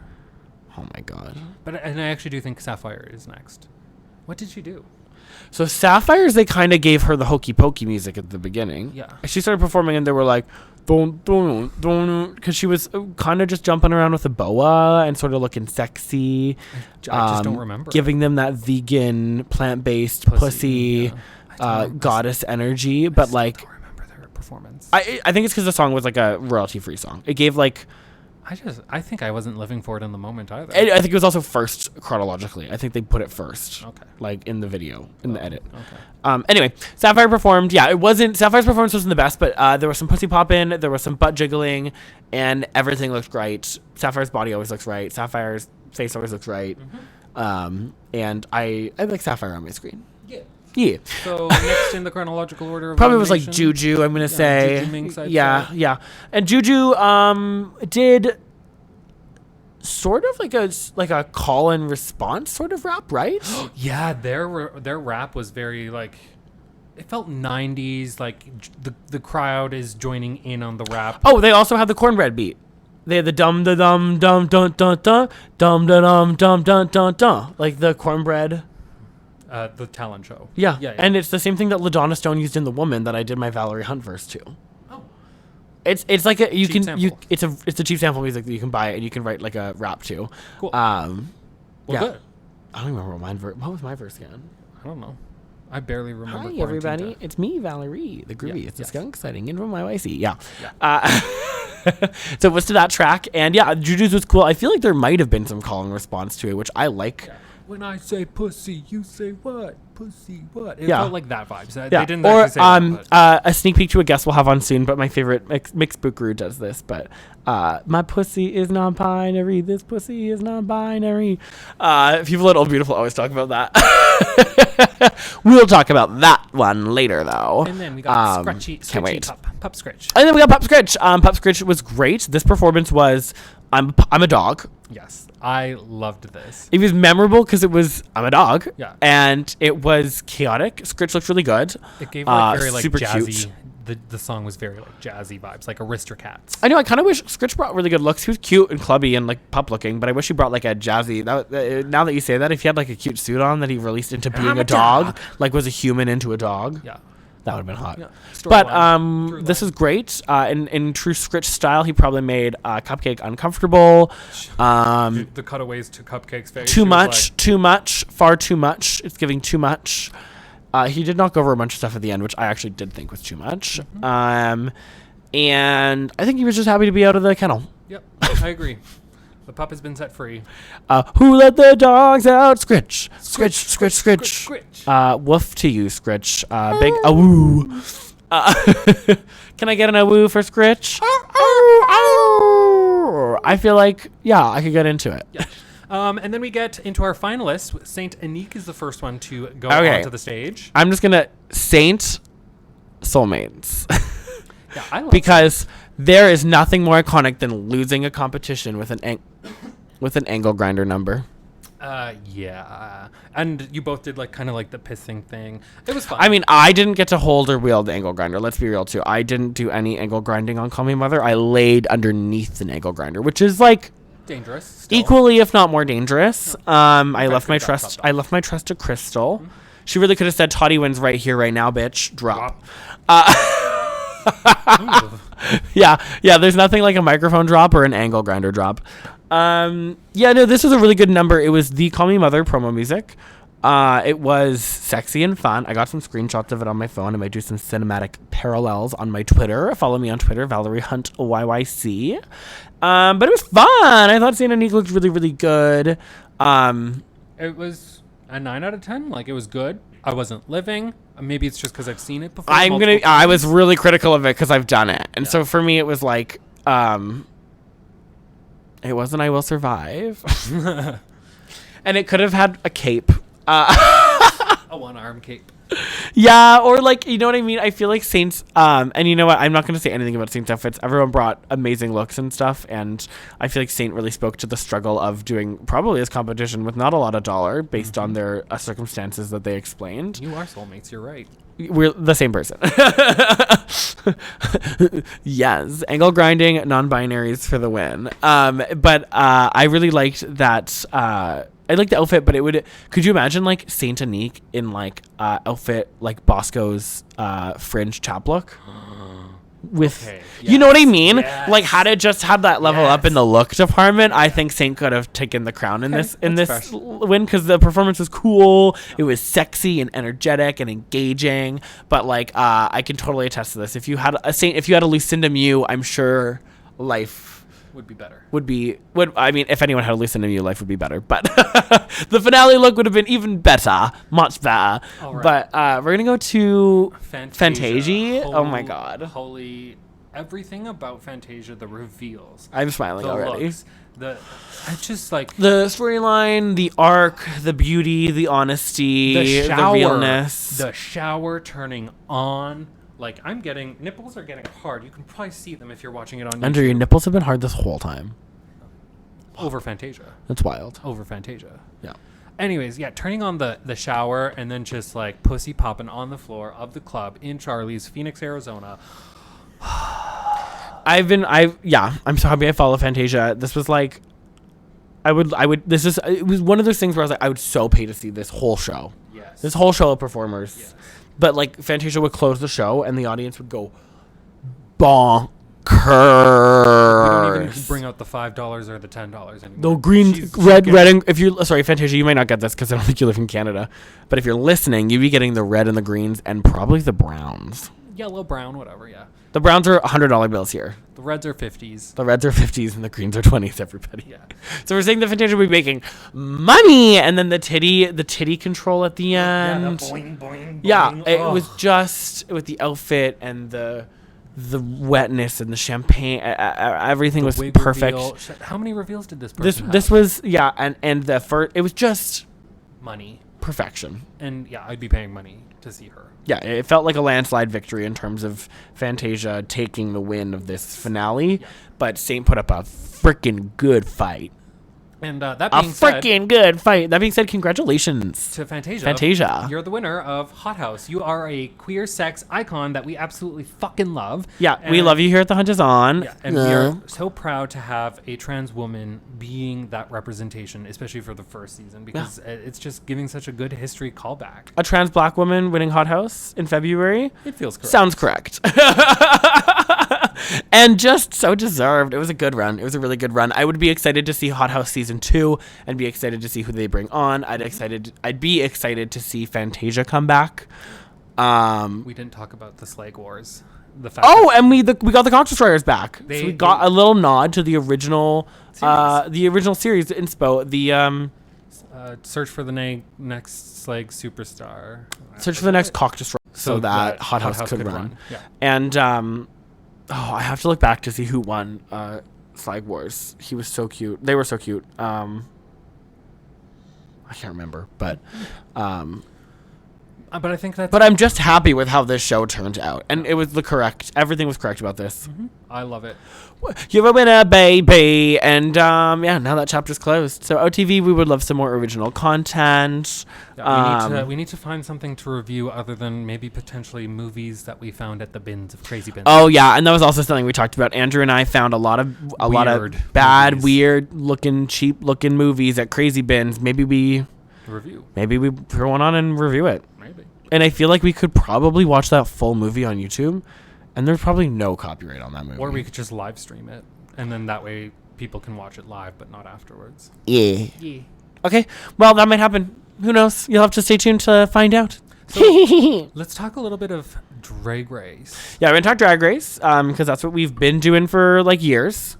Oh my God. And I actually do think Sapphire is next. What did she do? So Sapphires, they kind of gave her the hokey pokey music at the beginning. Yeah. She started performing and they were like, because she was kind of just jumping around with a boa and sort of looking sexy. I just don't remember. Giving them that vegan, plant-based pussy goddess energy. But like, I don't remember their performance. I think it's because the song was like a royalty-free song. It gave like... I think I wasn't living for it in the moment either. I think it was also first chronologically. I think they put it first. Okay. Like in the video, in the edit. Okay. Anyway, Sapphire performed. Yeah, Sapphire's performance wasn't the best, but there was some pussy popping, there was some butt jiggling, and everything looked great. Sapphire's body always looks right. Sapphire's face always looks right. And I like Sapphire on my screen. Yeah. So next in the chronological order of probably was like Juju, I'm gonna say. Juju Ming's, I'd yeah, say. yeah. And Juju did sort of like a call and response sort of rap, right? Yeah, their rap was very like, it felt 90s, like the crowd is joining in on the rap. Oh, they also had the cornbread beat. They had the dum da dum dum dun dun dun dum da dum dum dun dun dun, like the cornbread. The talent show. Yeah. And it's the same thing that LaDonna Stone used in The Woman that I did my Valerie Hunt verse to. Oh. It's like it's a cheap sample music that you can buy and you can write like a rap to. Cool. Yeah. Good. I don't remember what was my verse again. I don't know. I barely remember. Hi everybody, it's me, Valerie, the groovy. It's a skunk sighting in from my YC. Yeah. So it was to that track, and yeah, Juju's was cool. I feel like there might have been some call and response to it, which I like. Yeah. When I say pussy, you say what? Pussy, what? It Yeah. felt like that vibes. Yeah. They didn't Or actually say that, but. A sneak peek to a guest we'll have on soon, but my favorite mixed bookaroo does this. But my pussy is non-binary. This pussy is non-binary. People at Old Beautiful always talk about that. We'll talk about that one later, though. And then we got Scratchy wait. Pup Scritch. And then we got Pup Scritch. Pup Scritch was great. This performance was I'm a dog. Yes, I loved this. It was memorable because it was I'm a dog. Yeah. And it was chaotic. Scritch looked really good. It gave like very like super jazzy. cute. The song was very like jazzy vibes, like Aristocats. I know. I kind of wish Scritch brought really good looks. He was cute and clubby and like pup looking, but I wish he brought like a jazzy. Now that you say that, if he had like a cute suit on that he released into being a dog, like was a human into a dog. Yeah. That would have been hot. Yeah. But this is great. In true Scritch style, he probably made Cupcake uncomfortable. The cutaways to Cupcake's face. Far too much. It's giving too much. He did knock over a bunch of stuff at the end, which I actually did think was too much. And I think he was just happy to be out of the kennel. Yep, I agree. The pup has been set free. Who let the dogs out? Scritch. Woof to you, Scritch. Big awoo. Can I get an awoo for Scritch? I feel like, yeah, I could get into it. Yeah. And then we get into our finalists. Saint Anique is the first one to go onto the stage. I'm just going to Saint Soulmates. Yeah, I love because there is nothing more iconic than losing a competition with an angle grinder number. Yeah. And you both did like kind of like the pissing thing. It was fun. I mean, I didn't get to hold or wield the angle grinder. Let's be real too. I didn't do any angle grinding on Call Me Mother. I laid underneath an angle grinder, which is like dangerous. Still. Equally, if not more dangerous. No. I left my trust to Crystal. Mm-hmm. She really could have said Toddy wins right here, right now, bitch. Drop. Yeah. There's nothing like a microphone drop or an angle grinder drop. This was a really good number. It was the Call Me Mother promo music. It was sexy and fun. I got some screenshots of it on my phone. I might do some cinematic parallels on my Twitter. Follow me on Twitter, Valerie Hunt YYC. But it was fun. I thought Saint Anique looked really, really good. It was a 9 out of 10. Like, it was good. I wasn't living. Maybe it's just because I've seen it before. I was really critical of it because I've done it. And so for me, it was like, it wasn't I Will Survive. And it could have had a cape. A one-arm cape. Yeah, or like, you know what I mean? I feel like Saints, and you know what? I'm not going to say anything about Saints outfits. Everyone brought amazing looks and stuff, and I feel like Saint really spoke to the struggle of doing probably his competition with not a lot of dollar based on their circumstances that they explained. You are soulmates, you're right. We're the same person. Yes, angle grinding, non-binaries for the win. But I really liked that. I like the outfit, but could you imagine like Saint Anique in like outfit like Bosco's fringe chap look? With you know what I mean? Yes. Like had it just had that level up in the look department, I think Saint could have taken the crown in this win because the performance was cool. It was sexy and energetic and engaging. But like I can totally attest to this. If you had a Lucinda Mew, I'm sure life would be better. I mean, if anyone had a Lucinda Mew, life would be better. But the finale look would have been even better, much better. All right. But we're gonna go to Fantasia. Oh my god! Holy, everything about Fantasia, the reveals. I'm smiling already. Looks, I just like the storyline, the arc, the beauty, the honesty, the realness, the shower turning on. Like, nipples are getting hard. You can probably see them if you're watching it on YouTube. Andrew, your nipples have been hard this whole time. Over Fantasia. That's wild. Over Fantasia. Yeah. Anyways, yeah, turning on the shower and then just like pussy popping on the floor of the club in Charlie's, Phoenix, Arizona. I'm so happy I follow Fantasia. This was like, it was one of those things where I was like, I would so pay to see this whole show. Yes. This whole show of performers. Yes. But like Fantasia would close the show and the audience would go bonkers. We don't even bring out the $5 or the $10 anymore. The green, red, and sorry, Fantasia, you might not get this because I don't think you live in Canada. But if you're listening, you'd be getting the red and the greens and probably the browns. Yellow, brown, whatever, yeah. The browns are $100 bills here. The reds are 50s. The reds are 50s and the greens are 20s, everybody. Yeah. So we're saying the Fantasia will be making money, and then the titty control at the end. Yeah, the boing, boing, boing. Yeah, it was just with the outfit and the wetness and the champagne. Everything was perfect. Reveal. How many reveals did this person have? This was and the first, it was just money, perfection. And yeah, I'd be paying money to see her. Yeah, it felt like a landslide victory in terms of Fantasia taking the win of this finale, but Saint put up a freaking good fight. And that being said, freaking good fight. That being said, congratulations to Fantasia. Fantasia, you're the winner of Hot House. You are a queer sex icon that we absolutely fucking love. Yeah, we love you here at The Hunt Is On. Yeah, and we are so proud to have a trans woman being that representation, especially for the first season, because it's just giving such a good history callback. A trans black woman winning Hot House in February. It feels correct. Sounds correct. And just so deserved. It was a good run. It was a really good run. I would be excited to see Hot House season 2 and be excited to see who they bring on. I'd be excited to see Fantasia come back. We didn't talk about the Slag Wars. And we got the Cock Destroyers back. So we got a little nod to the original series inspo. The search for the next Slag superstar. Search for the next Cock Destroyer so that Hot House could run. Yeah. And I have to look back to see who won Slag Wars. He was so cute. They were so cute. I can't remember, but I think that's. But I'm just happy with how this show turned out, and it was everything was correct about this. Mm-hmm. I love it. You're a winner, baby, and now that chapter's closed. So OTV, we would love some more original content. Yeah, we need to find something to review other than maybe potentially movies that we found at the bins of Krazy Bins. Oh yeah, and that was also something we talked about. Andrew and I found a lot of bad, weird looking, cheap looking movies at Krazy Bins. Maybe we throw one on and review it. Maybe. And I feel like we could probably watch that full movie on YouTube, and there's probably no copyright on that movie. Or we could just live stream it, and then that way people can watch it live, but not afterwards. Yeah. Okay, well, that might happen. who knows? You'll have to stay tuned to find out. So let's talk a little bit of Drag Race. Yeah, we're gonna talk Drag Race because that's what we've been doing for like years,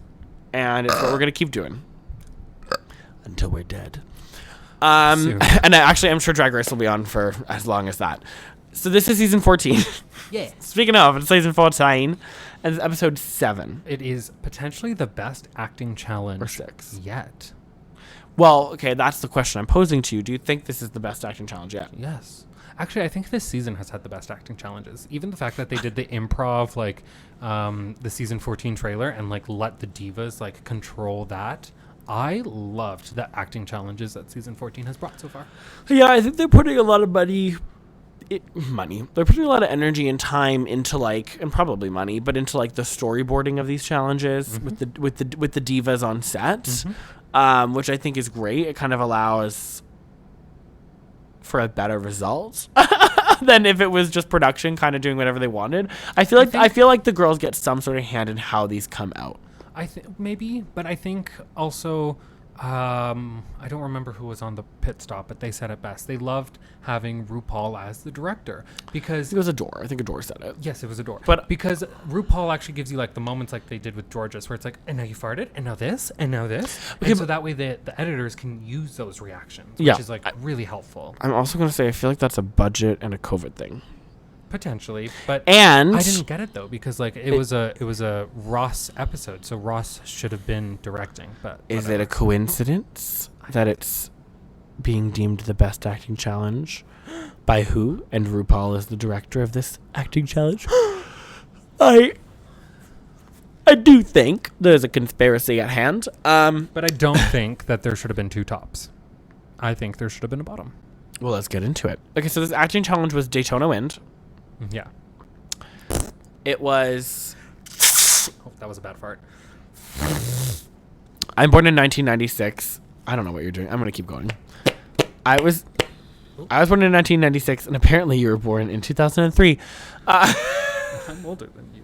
and it's what we're gonna keep doing until we're dead. Soon. And I'm sure Drag Race will be on for as long as that. So this is season 14. Yeah. Speaking of, it's season 14, and it's episode 7. It is potentially the best acting challenge Or 6. yet. Well, okay, that's the question I'm posing to you. Do you think this is the best acting challenge yet? Yes. Actually, I think this season has had the best acting challenges. Even the fact that they did the improv, like the season 14 trailer, and like let the divas like control that. I loved the acting challenges that season 14 has brought so far. Yeah, I think they're putting a lot of money. They're putting a lot of energy and time into like, and probably money, but into like the storyboarding of these challenges with the divas on set, which I think is great. It kind of allows for a better result than if it was just production kind of doing whatever they wanted. I feel like the girls get some sort of hand in how these come out. I think maybe, but I think also, I don't remember who was on the pit stop, but they said it best. They loved having RuPaul as the director because It was Adore. I think Adore said it. yes, it was Adore. But- because RuPaul actually gives you like the moments like they did with Georges, where it's like, and now you farted, and now this, and now this, Okay, and so that way the editors can use those reactions, which Yeah. is like really helpful, I'm also going to say I feel like that's a budget and a COVID thing. potentially. But And I didn't get it though because like it was a Ross episode, so Ross should have been directing. But is whatever. it a coincidence that it's being deemed the best acting challenge by who? And RuPaul is the director of this acting challenge. I do think there's a conspiracy at hand. But I don't think that there should have been 2 tops. I think there should have been a bottom. Well, let's get into it. Okay, so this acting challenge was Daytona Wind. Yeah. It was... Oh, that was a bad fart. I'm born in 1996. I don't know what you're doing. I'm going to keep going. I was born in 1996, and apparently you were born in 2003. I'm older than you.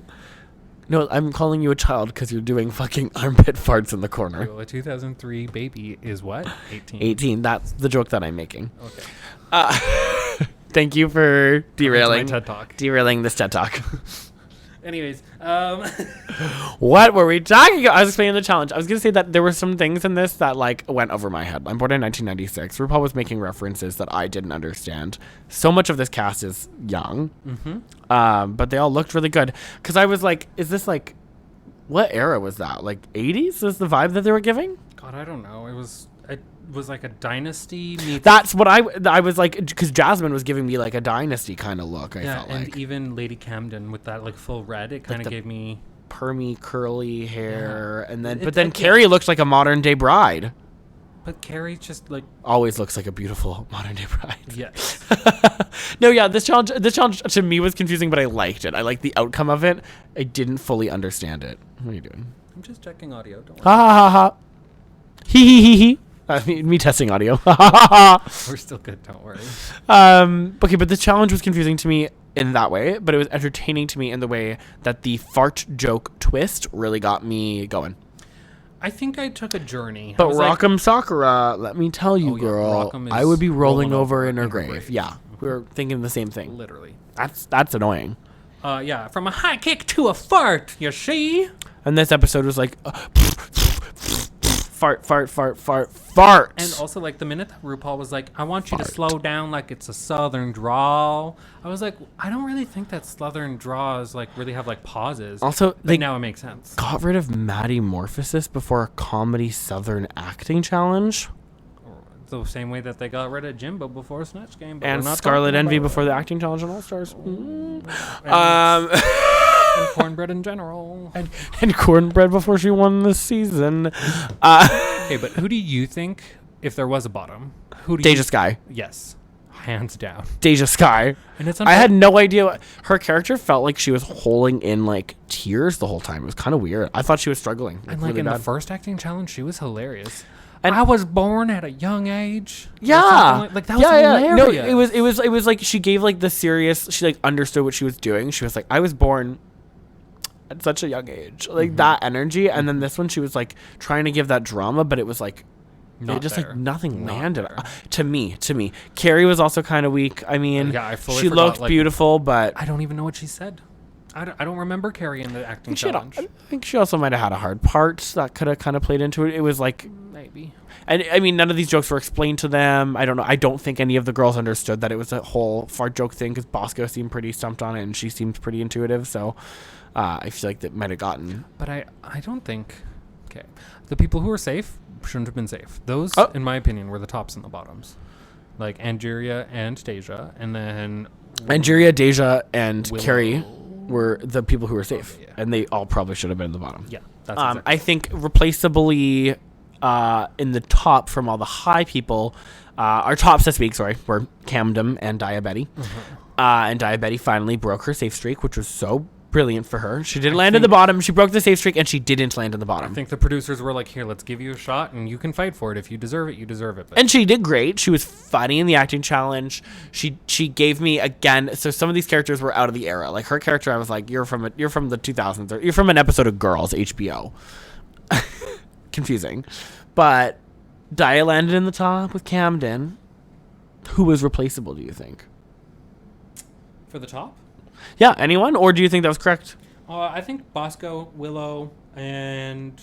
No, I'm calling you a child because you're doing fucking armpit farts in the corner. Well, a 2003 baby is what? 18. 18. That's the joke that I'm making. Okay. Thank you for derailing TED Talk. derailing this TED Talk. Anyways, What were we talking about? I was explaining the challenge. I was going to say that there were some things in this that like went over my head. I'm born in 1996. RuPaul was making references that I didn't understand. So much of this cast is young. But they all looked really good. Because I was like, is this like, what era was that? Like 80s is the vibe that they were giving? God, I don't know. It was like a dynasty meets. That's what I was like, because Jasmine was giving me like a dynasty kind of look. I felt and like even Lady Camden with that like full red, it kind of the gave me. permy curly hair, and then It- then it- Carrie looked like a modern day bride. But Carrie just like Always looks like a beautiful modern day bride. yes. No, yeah, this challenge to me was confusing, but I liked it. I liked the outcome of it. I didn't fully understand it. What are you doing? I'm just checking audio. Don't worry. Ha ha ha ha. Hee hee hee hee. Me testing audio. Ha ha ha ha. We're still good. Don't worry. Okay, but this challenge was confusing to me in that way, but it was entertaining to me in the way that the fart joke twist really got me going. I think I took a journey. But Rock'em Sakura, let me tell you, Oh, yeah, girl, Rock'em I is would be rolling rolling over over in her in her grave. grave. Yeah, we were thinking the same thing. literally. That's annoying. Yeah, from a high kick to a fart. You see? And this episode was like, fart, fart, fart, fart, fart. And also, like, the minute that RuPaul was like, I want you to slow down like it's a Southern drawl, I was like, I don't really think that Southern draws, like, really have, like, pauses. Also, but they now it makes sense. got rid of Maddie Morphosis before a comedy Southern acting challenge. The same way that they got rid of Jimbo before Snatch Game. But And we're not Scarlet talking Envy about before it. the acting challenge on All Stars. And And cornbread in general. Cornbread before she won this season. Okay, but who do you think, if there was a bottom, who do Deja you... Sky. Yes. Hands down. Deja Sky. And it's I had no idea. Her character felt like she was holding in like tears the whole time. It was kind of weird. I thought she was struggling. And like really in bad. the first acting challenge, she was hilarious. And- I was born at a young age. or Yeah, something like that was hilarious. No, it was like she gave like the serious. She like understood what she was doing. She was like, I was born at such a young age, like that energy. And then this one, she was like trying to give that drama, but it was like nothing Not landed. there. To me. Carrie was also kind of weak. I mean, Yeah, I fully she forgot, looked beautiful, but I don't even know what she said. I don't remember Carrie in the acting I challenge. think she also might have had a hard part that could have kind of played into it. It was like, Maybe. and I mean, none of these jokes were explained to them. I don't know. I don't think any of the girls understood that it was a whole fart joke thing because Bosco seemed pretty stumped on it and she seemed pretty intuitive. So I feel like that might have gotten. But I don't think. Okay, the people who were safe shouldn't have been safe. Those, in my opinion, were the tops and the bottoms, like Angeria and Deja, and then Angeria, Deja, and Willow. Carrie were the people who were safe, Yeah. and they all probably should have been in the bottom. Yeah, that's exactly. I think replaceably in the top from all the high people, our tops this week, were Camden and Diabetti. And Diabetti finally broke her safe streak, which was so brilliant for her. She didn't land in the bottom. She broke the safe streak, and she didn't land in the bottom. I think the producers were like, "Here, let's give you a shot, and you can fight for it. If you deserve it, you deserve it." But And she did great. She was funny in the acting challenge. She gave me again. So some of these characters were out of the era. Like her character, I was like, "You're from the 2000s. Or you're from an episode of Girls, HBO." Confusing, but Dia landed in the top with Camden. Who was replaceable? Do you think? for the top, Yeah, anyone, or do you think that was correct? I think Bosco, Willow, and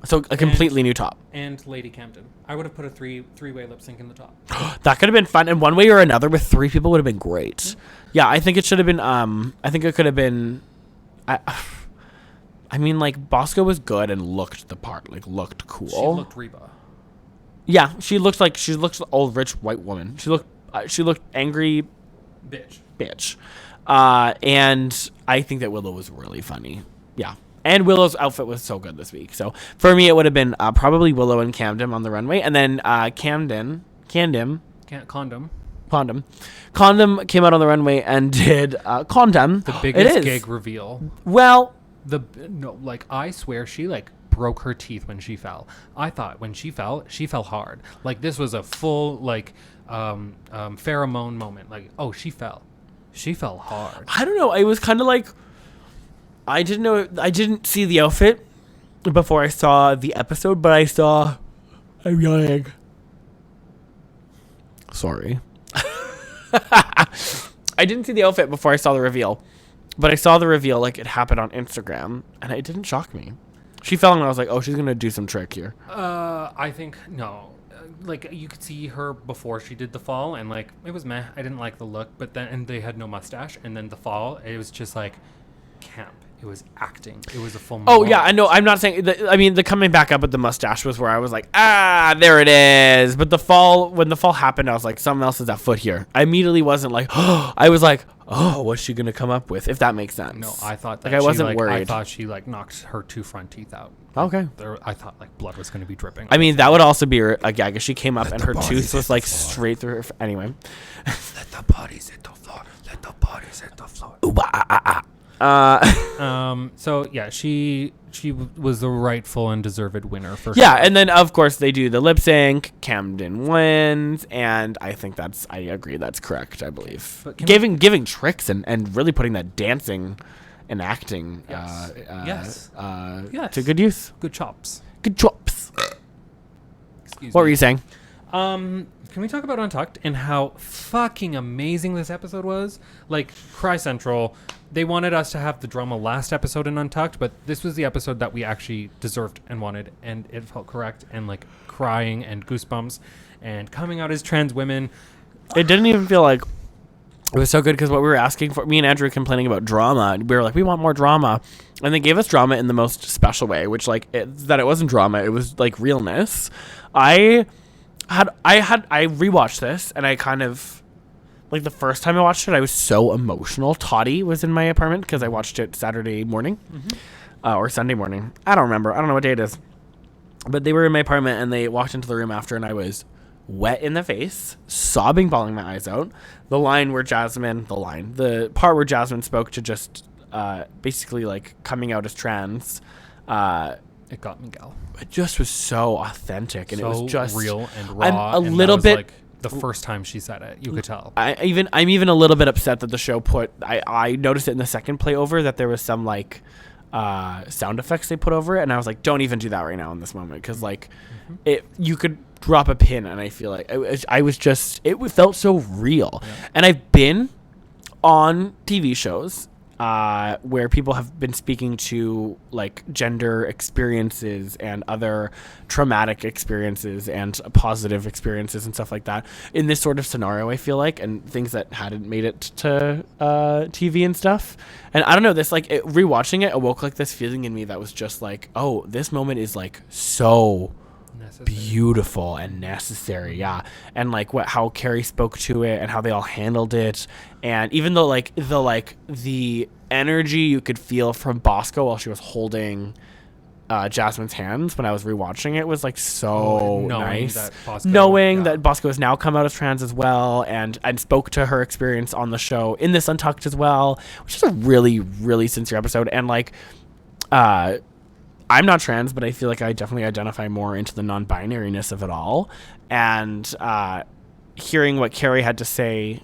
So a completely new top. Lady Camden. I would have put a three-way lip sync in the top. That could have been fun, and one way or another with three people would have been great. Yeah, I think it should have been. I think it could have been. I mean, like Bosco was good and looked the part, like looked cool. She looked Reba. Yeah, she looked like old rich white woman. She looked angry bitch. And I think that Willow was really funny. Yeah. And Willow's outfit was so good this week. So for me, it would have been probably Willow and Camden on the runway. And then Condom came out on the runway and did Condom. The biggest gig reveal. Well, I swear she broke her teeth when she fell. I thought when she fell hard. Like this was a full pheromone moment. Like, oh, she fell. She fell hard. I don't know. It was kind of like I didn't see the outfit before I saw the episode, but I'm yawning. Sorry. I didn't see the outfit before I saw the reveal, but I saw the reveal like it happened on Instagram, and it didn't shock me. She fell, and I was like, oh, she's going to do some trick here. I think, no. You could see her before she did the fall, and it was meh. I didn't like the look, but then they had no mustache, and then the fall, it was just camp. It was acting. It was a full moment. Oh, yeah, I know. I'm not saying... the coming back up with the mustache was where I was like, there it is. But when the fall happened, I was like, something else is at foot here. I immediately wasn't like, I was like, oh, what's she going to come up with? If that makes sense. No, I thought that I wasn't worried. I thought she, knocked her two front teeth out. Okay. I thought, blood was going to be dripping. I mean, that would also be a gag if she came up and her tooth was, straight through her... Anyway. Let the bodies hit the floor. Let the bodies hit the floor. So yeah, she was the rightful and deserved winner for yeah, and then of course they do the lip sync. Camden wins, and I think I agree that's correct. I believe giving tricks and really putting that dancing and acting yes. to good use. Good chops. Good chops. Excuse What me. were you saying? Can we talk about Untucked and how fucking amazing this episode was? Cry Central, they wanted us to have the drama last episode in Untucked, but this was the episode that we actually deserved and wanted, and it felt correct, and crying and goosebumps and coming out as trans women. It didn't even feel like it was so good because what we were asking for, me and Andrew complaining about drama, we were like, we want more drama, and they gave us drama in the most special way, which that it wasn't drama, it was realness. I rewatched this, and I kind of the first time I watched it, I was so emotional. Toddy was in my apartment because I watched it Saturday morning, or Sunday morning. I don't remember. I don't know what day it is, but they were in my apartment, and they walked into the room after, and I was wet in the face, sobbing, bawling my eyes out. The part where Jasmine spoke to just basically coming out as trans. It got me, gal. It just was so authentic, and so it was just real and raw. I'm a little bit the first time she said it, you could tell. I'm even a little bit upset that the show I noticed it in the second play over that there was some sound effects they put over it, and I was like, don't even do that right now in this moment, because you could drop a pin, and I feel like it felt so real. And I've been on TV shows where people have been speaking to like gender experiences and other traumatic experiences and positive experiences and stuff like that in this sort of scenario, I feel like, and things that hadn't made it to TV and stuff. And I don't know, this like rewatching it awoke like this feeling in me that was just like, oh, this moment is like so beautiful and necessary. Yeah. And like how Carrie spoke to it and how they all handled it, and even though like the energy you could feel from Bosco while she was holding Jasmine's hands when I was rewatching it was like so nice, that Bosco has now come out as trans as well, and spoke to her experience on the show in this Untucked as well, which is a really, really sincere episode. And like I'm not trans, but I feel like I definitely identify more into the non-binariness of it all. And hearing what Carrie had to say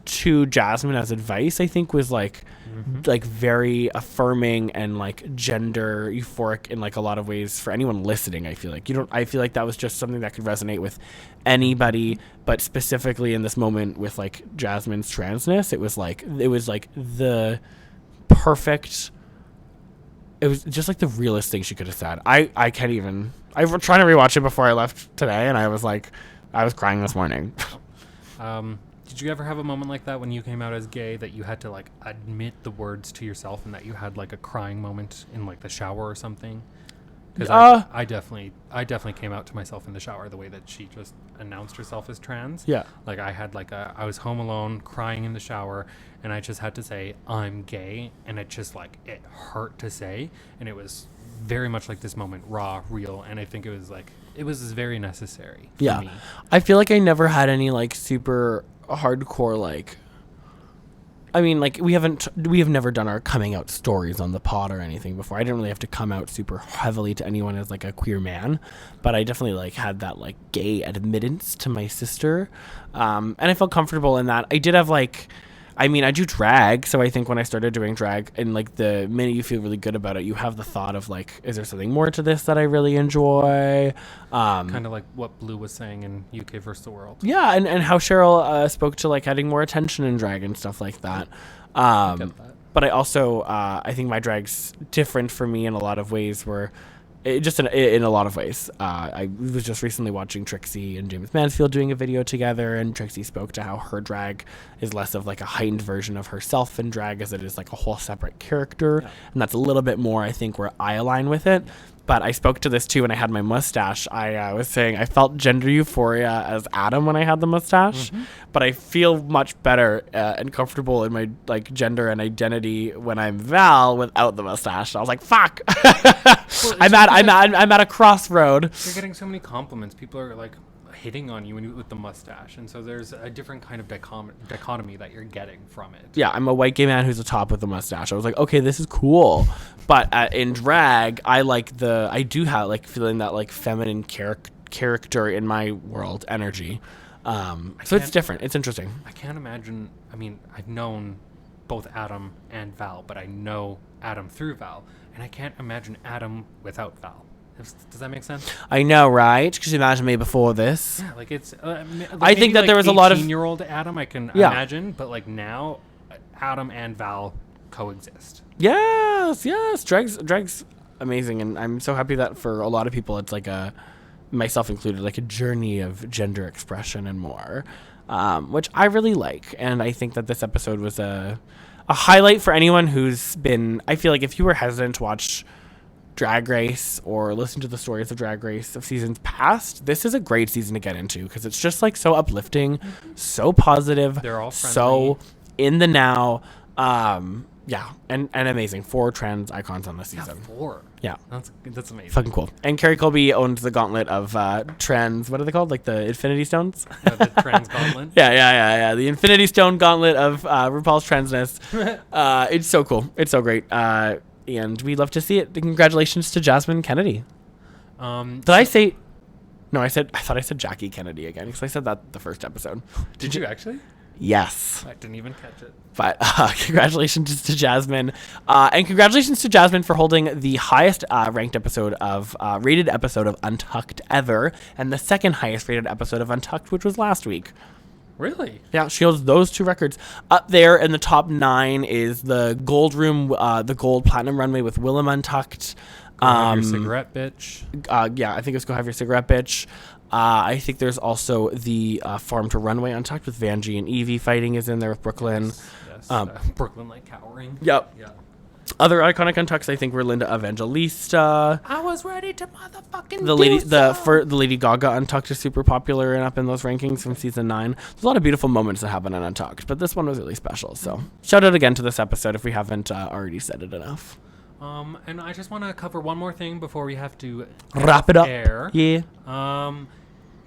to Jasmine as advice, I think was like very affirming and like gender euphoric in like a lot of ways for anyone listening. I feel like that was just something that could resonate with anybody, but specifically in this moment with like Jasmine's transness, it was like the perfect. It was just like the realest thing she could have said. I can't even. I was trying to rewatch it before I left today, and I was crying this morning. Did you ever have a moment like that when you came out as gay that you had to like admit the words to yourself and that you had like a crying moment in like the shower or something? Because I definitely came out to myself in the shower the way that she just announced herself as trans. Yeah. Like I was home alone crying in the shower, and I just had to say I'm gay, and it just like it hurt to say, and it was very much like this moment, raw, real, and I think it was very necessary for me. I feel like I never had any like super hardcore like. I mean, like we have never done our coming out stories on the pod or anything before. I didn't really have to come out super heavily to anyone as like a queer man, but I definitely like had that like gay admittance to my sister, and I felt comfortable in that. I did have like, I mean, I do drag, so I think when I started doing drag, and like the minute you feel really good about it, you have the thought of like, is there something more to this that I really enjoy? Kind of like what Blue was saying in UK vs. the World. Yeah, and how Cheryl spoke to like having more attention in drag and stuff like that. I get that. But I also, I think my drag's different for me in a lot of ways where in a lot of ways. I was just recently watching Trixie and James Mansfield doing a video together, and Trixie spoke to how her drag is less of like a heightened version of herself in drag as it is like a whole separate character. Yeah. And that's a little bit more, I think, where I align with it. But I spoke to this too when I had my mustache. I was saying I felt gender euphoria as Adam when I had the mustache, but I feel much better and comfortable in my like gender and identity when I'm Val without the mustache. I was like, "Fuck!" I'm at a crossroad. You're getting so many compliments. People are like hitting on you with the mustache, and so there's a different kind of dichotomy that you're getting from it. Yeah, I'm a white gay man who's a top with a mustache. I was like, okay, this is cool. But in drag, I do have like feeling that like feminine character in my world energy. So it's different. It's interesting. I can't imagine. I mean, I've known both Adam and Val, but I know Adam through Val, and I can't imagine Adam without Val. Does that make sense? I know, right? Because you imagine me before this. Yeah, like it's. I think that there was a lot of 18-year-old Adam I can imagine, but like now, Adam and Val coexist. Yes. Drag's amazing, and I'm so happy that for a lot of people, it's like myself included, like a journey of gender expression and more, which I really like, and I think that this episode was a highlight for anyone who's been. I feel like if you were hesitant to watch Drag Race or listen to the stories of Drag Race of seasons past, this is a great season to get into because it's just like so uplifting, so positive, they're all friendly, so in the now, and amazing. 4 trans icons on this season. 4. Yeah, that's amazing. Fucking cool. And Carrie Colby owns the gauntlet of trans. What are they called? Like the Infinity Stones? The trans gauntlet. Yeah. The Infinity Stone gauntlet of RuPaul's transness. It's so cool. It's so great. And we'd love to see it. Congratulations to Jasmine Kennedy. I say... No, I thought I said Jackie Kennedy again because I said that the first episode. Did you actually? Yes. I didn't even catch it. But congratulations to Jasmine. And congratulations to Jasmine for holding the highest rated episode of Untucked ever, and the second highest rated episode of Untucked, which was last week. Really? Yeah, she holds those 2 records. Up there in the top 9 is the Gold Room, the Gold Platinum Runway with Willem Untucked. Go have your cigarette, bitch. Yeah, I think it's Go Have Your Cigarette, Bitch. I think there's also the Farm to Runway Untucked with Vanjie and Evie fighting is in there with Brooklyn. Yes. Brooklyn like cowering. Yep. Yeah. Other iconic Untucks, I think, were Linda Evangelista. I was ready to motherfucking The Lady Gaga Untucked is super popular and up in those rankings from season 9. There's a lot of beautiful moments that happen in Untucked, but this one was really special. So shout out again to this episode if we haven't already said it enough. And I just want to cover one more thing before we have to wrap it up. Air. Yeah.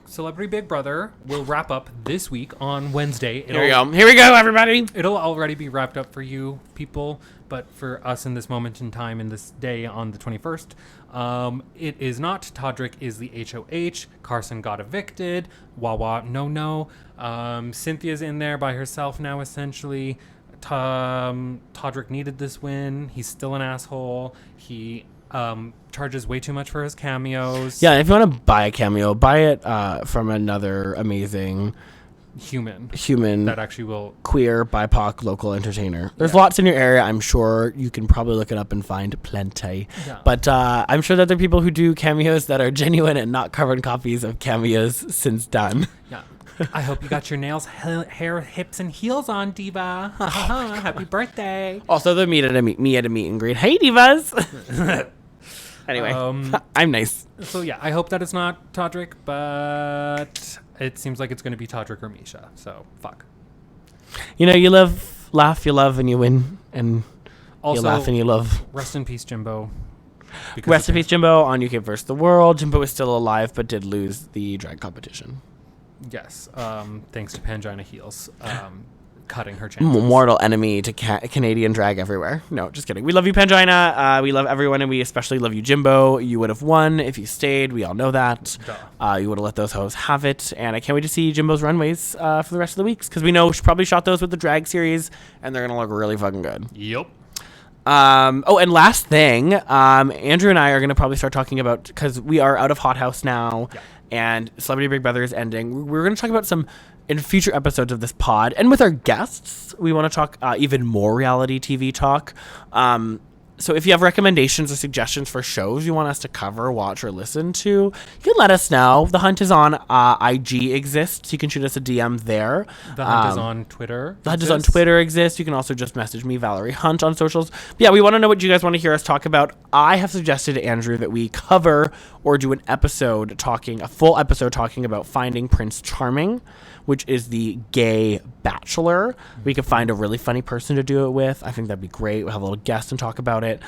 Celebrity Big Brother will wrap up this week on Wednesday. Here we go, everybody. It'll already be wrapped up for you people, but for us in this moment in time, in this day on the 21st, it is not. Todrick is the HOH. Carson got evicted. Wawa, no. Cynthia's in there by herself now, essentially. Todrick needed this win. He's still an asshole. He charges way too much for his cameos. Yeah, if you want to buy a cameo, buy it from another amazing human that actually will queer BIPOC local entertainer. There's lots in your area. I'm sure you can probably look it up and find plenty. Yeah. But I'm sure that there are people who do cameos that are genuine and not carbon copies of cameos since done. Yeah. I hope you got your nails, hair, hips, and heels on, Diva. Happy birthday. Also, they meet at a meet and greet. Hey, Divas. Anyway, I'm nice. So, yeah, I hope that it's not Todrick, but it seems like it's going to be Todrick or Misha. So, fuck. You know, you laugh, you love, and you win. And also, you laugh and you love. Rest in peace, Jimbo. Rest in peace, Jimbo, on UK vs. the World. Jimbo is still alive, but did lose the drag competition. Yes, thanks to Pangina Heels cutting her chances. Mortal enemy to Canadian drag everywhere. No, just kidding. We love you, Pangina. We love everyone, and we especially love you, Jimbo. You would have won if you stayed. We all know that. You would have let those hoes have it, and I can't wait to see Jimbo's runways for the rest of the weeks, because we know she probably shot those with the drag series, and they're going to look really fucking good. Yep. And last thing, Andrew and I are going to probably start talking about, because we are out of Hot House now, and Celebrity Big Brother is ending. We're going to talk about some, in future episodes of this pod, and with our guests, we want to talk even more reality TV talk. So if you have recommendations or suggestions for shows you want us to cover, watch, or listen to, you can let us know. The Hunt is on IG exists. You can shoot us a DM there. The Hunt is on Twitter. The Hunt is on Twitter exists. You can also just message me, Valerie Hunt, on socials. But yeah, we want to know what you guys want to hear us talk about. I have suggested to Andrew that we cover or do a full episode talking about Finding Prince Charming, which is the gay bachelor. We could find a really funny person to do it with. I think that'd be great. We'll have a little guest and talk about it.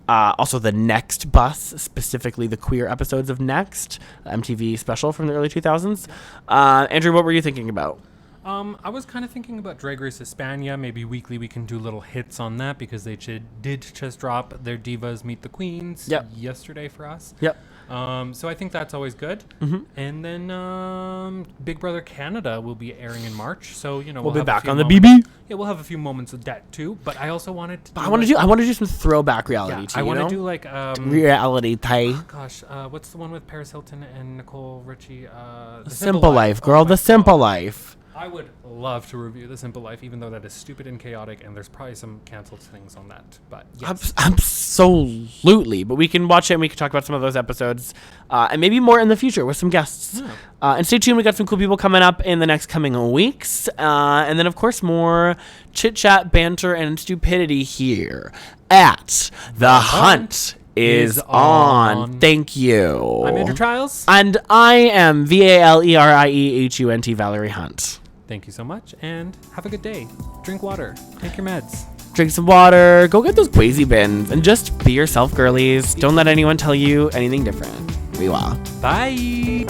Also, the Next Bus, specifically the queer episodes of Next, MTV special from the early 2000s. Andrew, what were you thinking about? I was kind of thinking about Drag Race Hispania. Maybe weekly we can do little hits on that, because they did just drop their Divas Meet the Queens yesterday for us. Yep. So I think that's always good. Mm-hmm. And then Big Brother Canada will be airing in March. So, you know, we'll be back on the BB. Yeah, we'll have a few moments of that too. But I also wanted to I want to do some throwback reality too. I want to do like reality type. Oh gosh, what's the one with Paris Hilton and Nicole Richie? The Simple Life, girl. The Simple Life. I would love to review The Simple Life, even though that is stupid and chaotic, and there's probably some canceled things on that. But yes. Absolutely. But we can watch it, and we can talk about some of those episodes, and maybe more in the future with some guests. Yeah. And stay tuned. We got some cool people coming up in the next coming weeks. And then, of course, more chit-chat, banter, and stupidity here at The Hunt is on. Thank you. I'm Andrew Childs. And I am VALERIEHUNT, Valerie Hunt. Thank you so much, and have a good day. Drink water. Take your meds. Drink some water. Go get those Krazy Bins. And just be yourself, girlies. Don't let anyone tell you anything different. We will. Bye.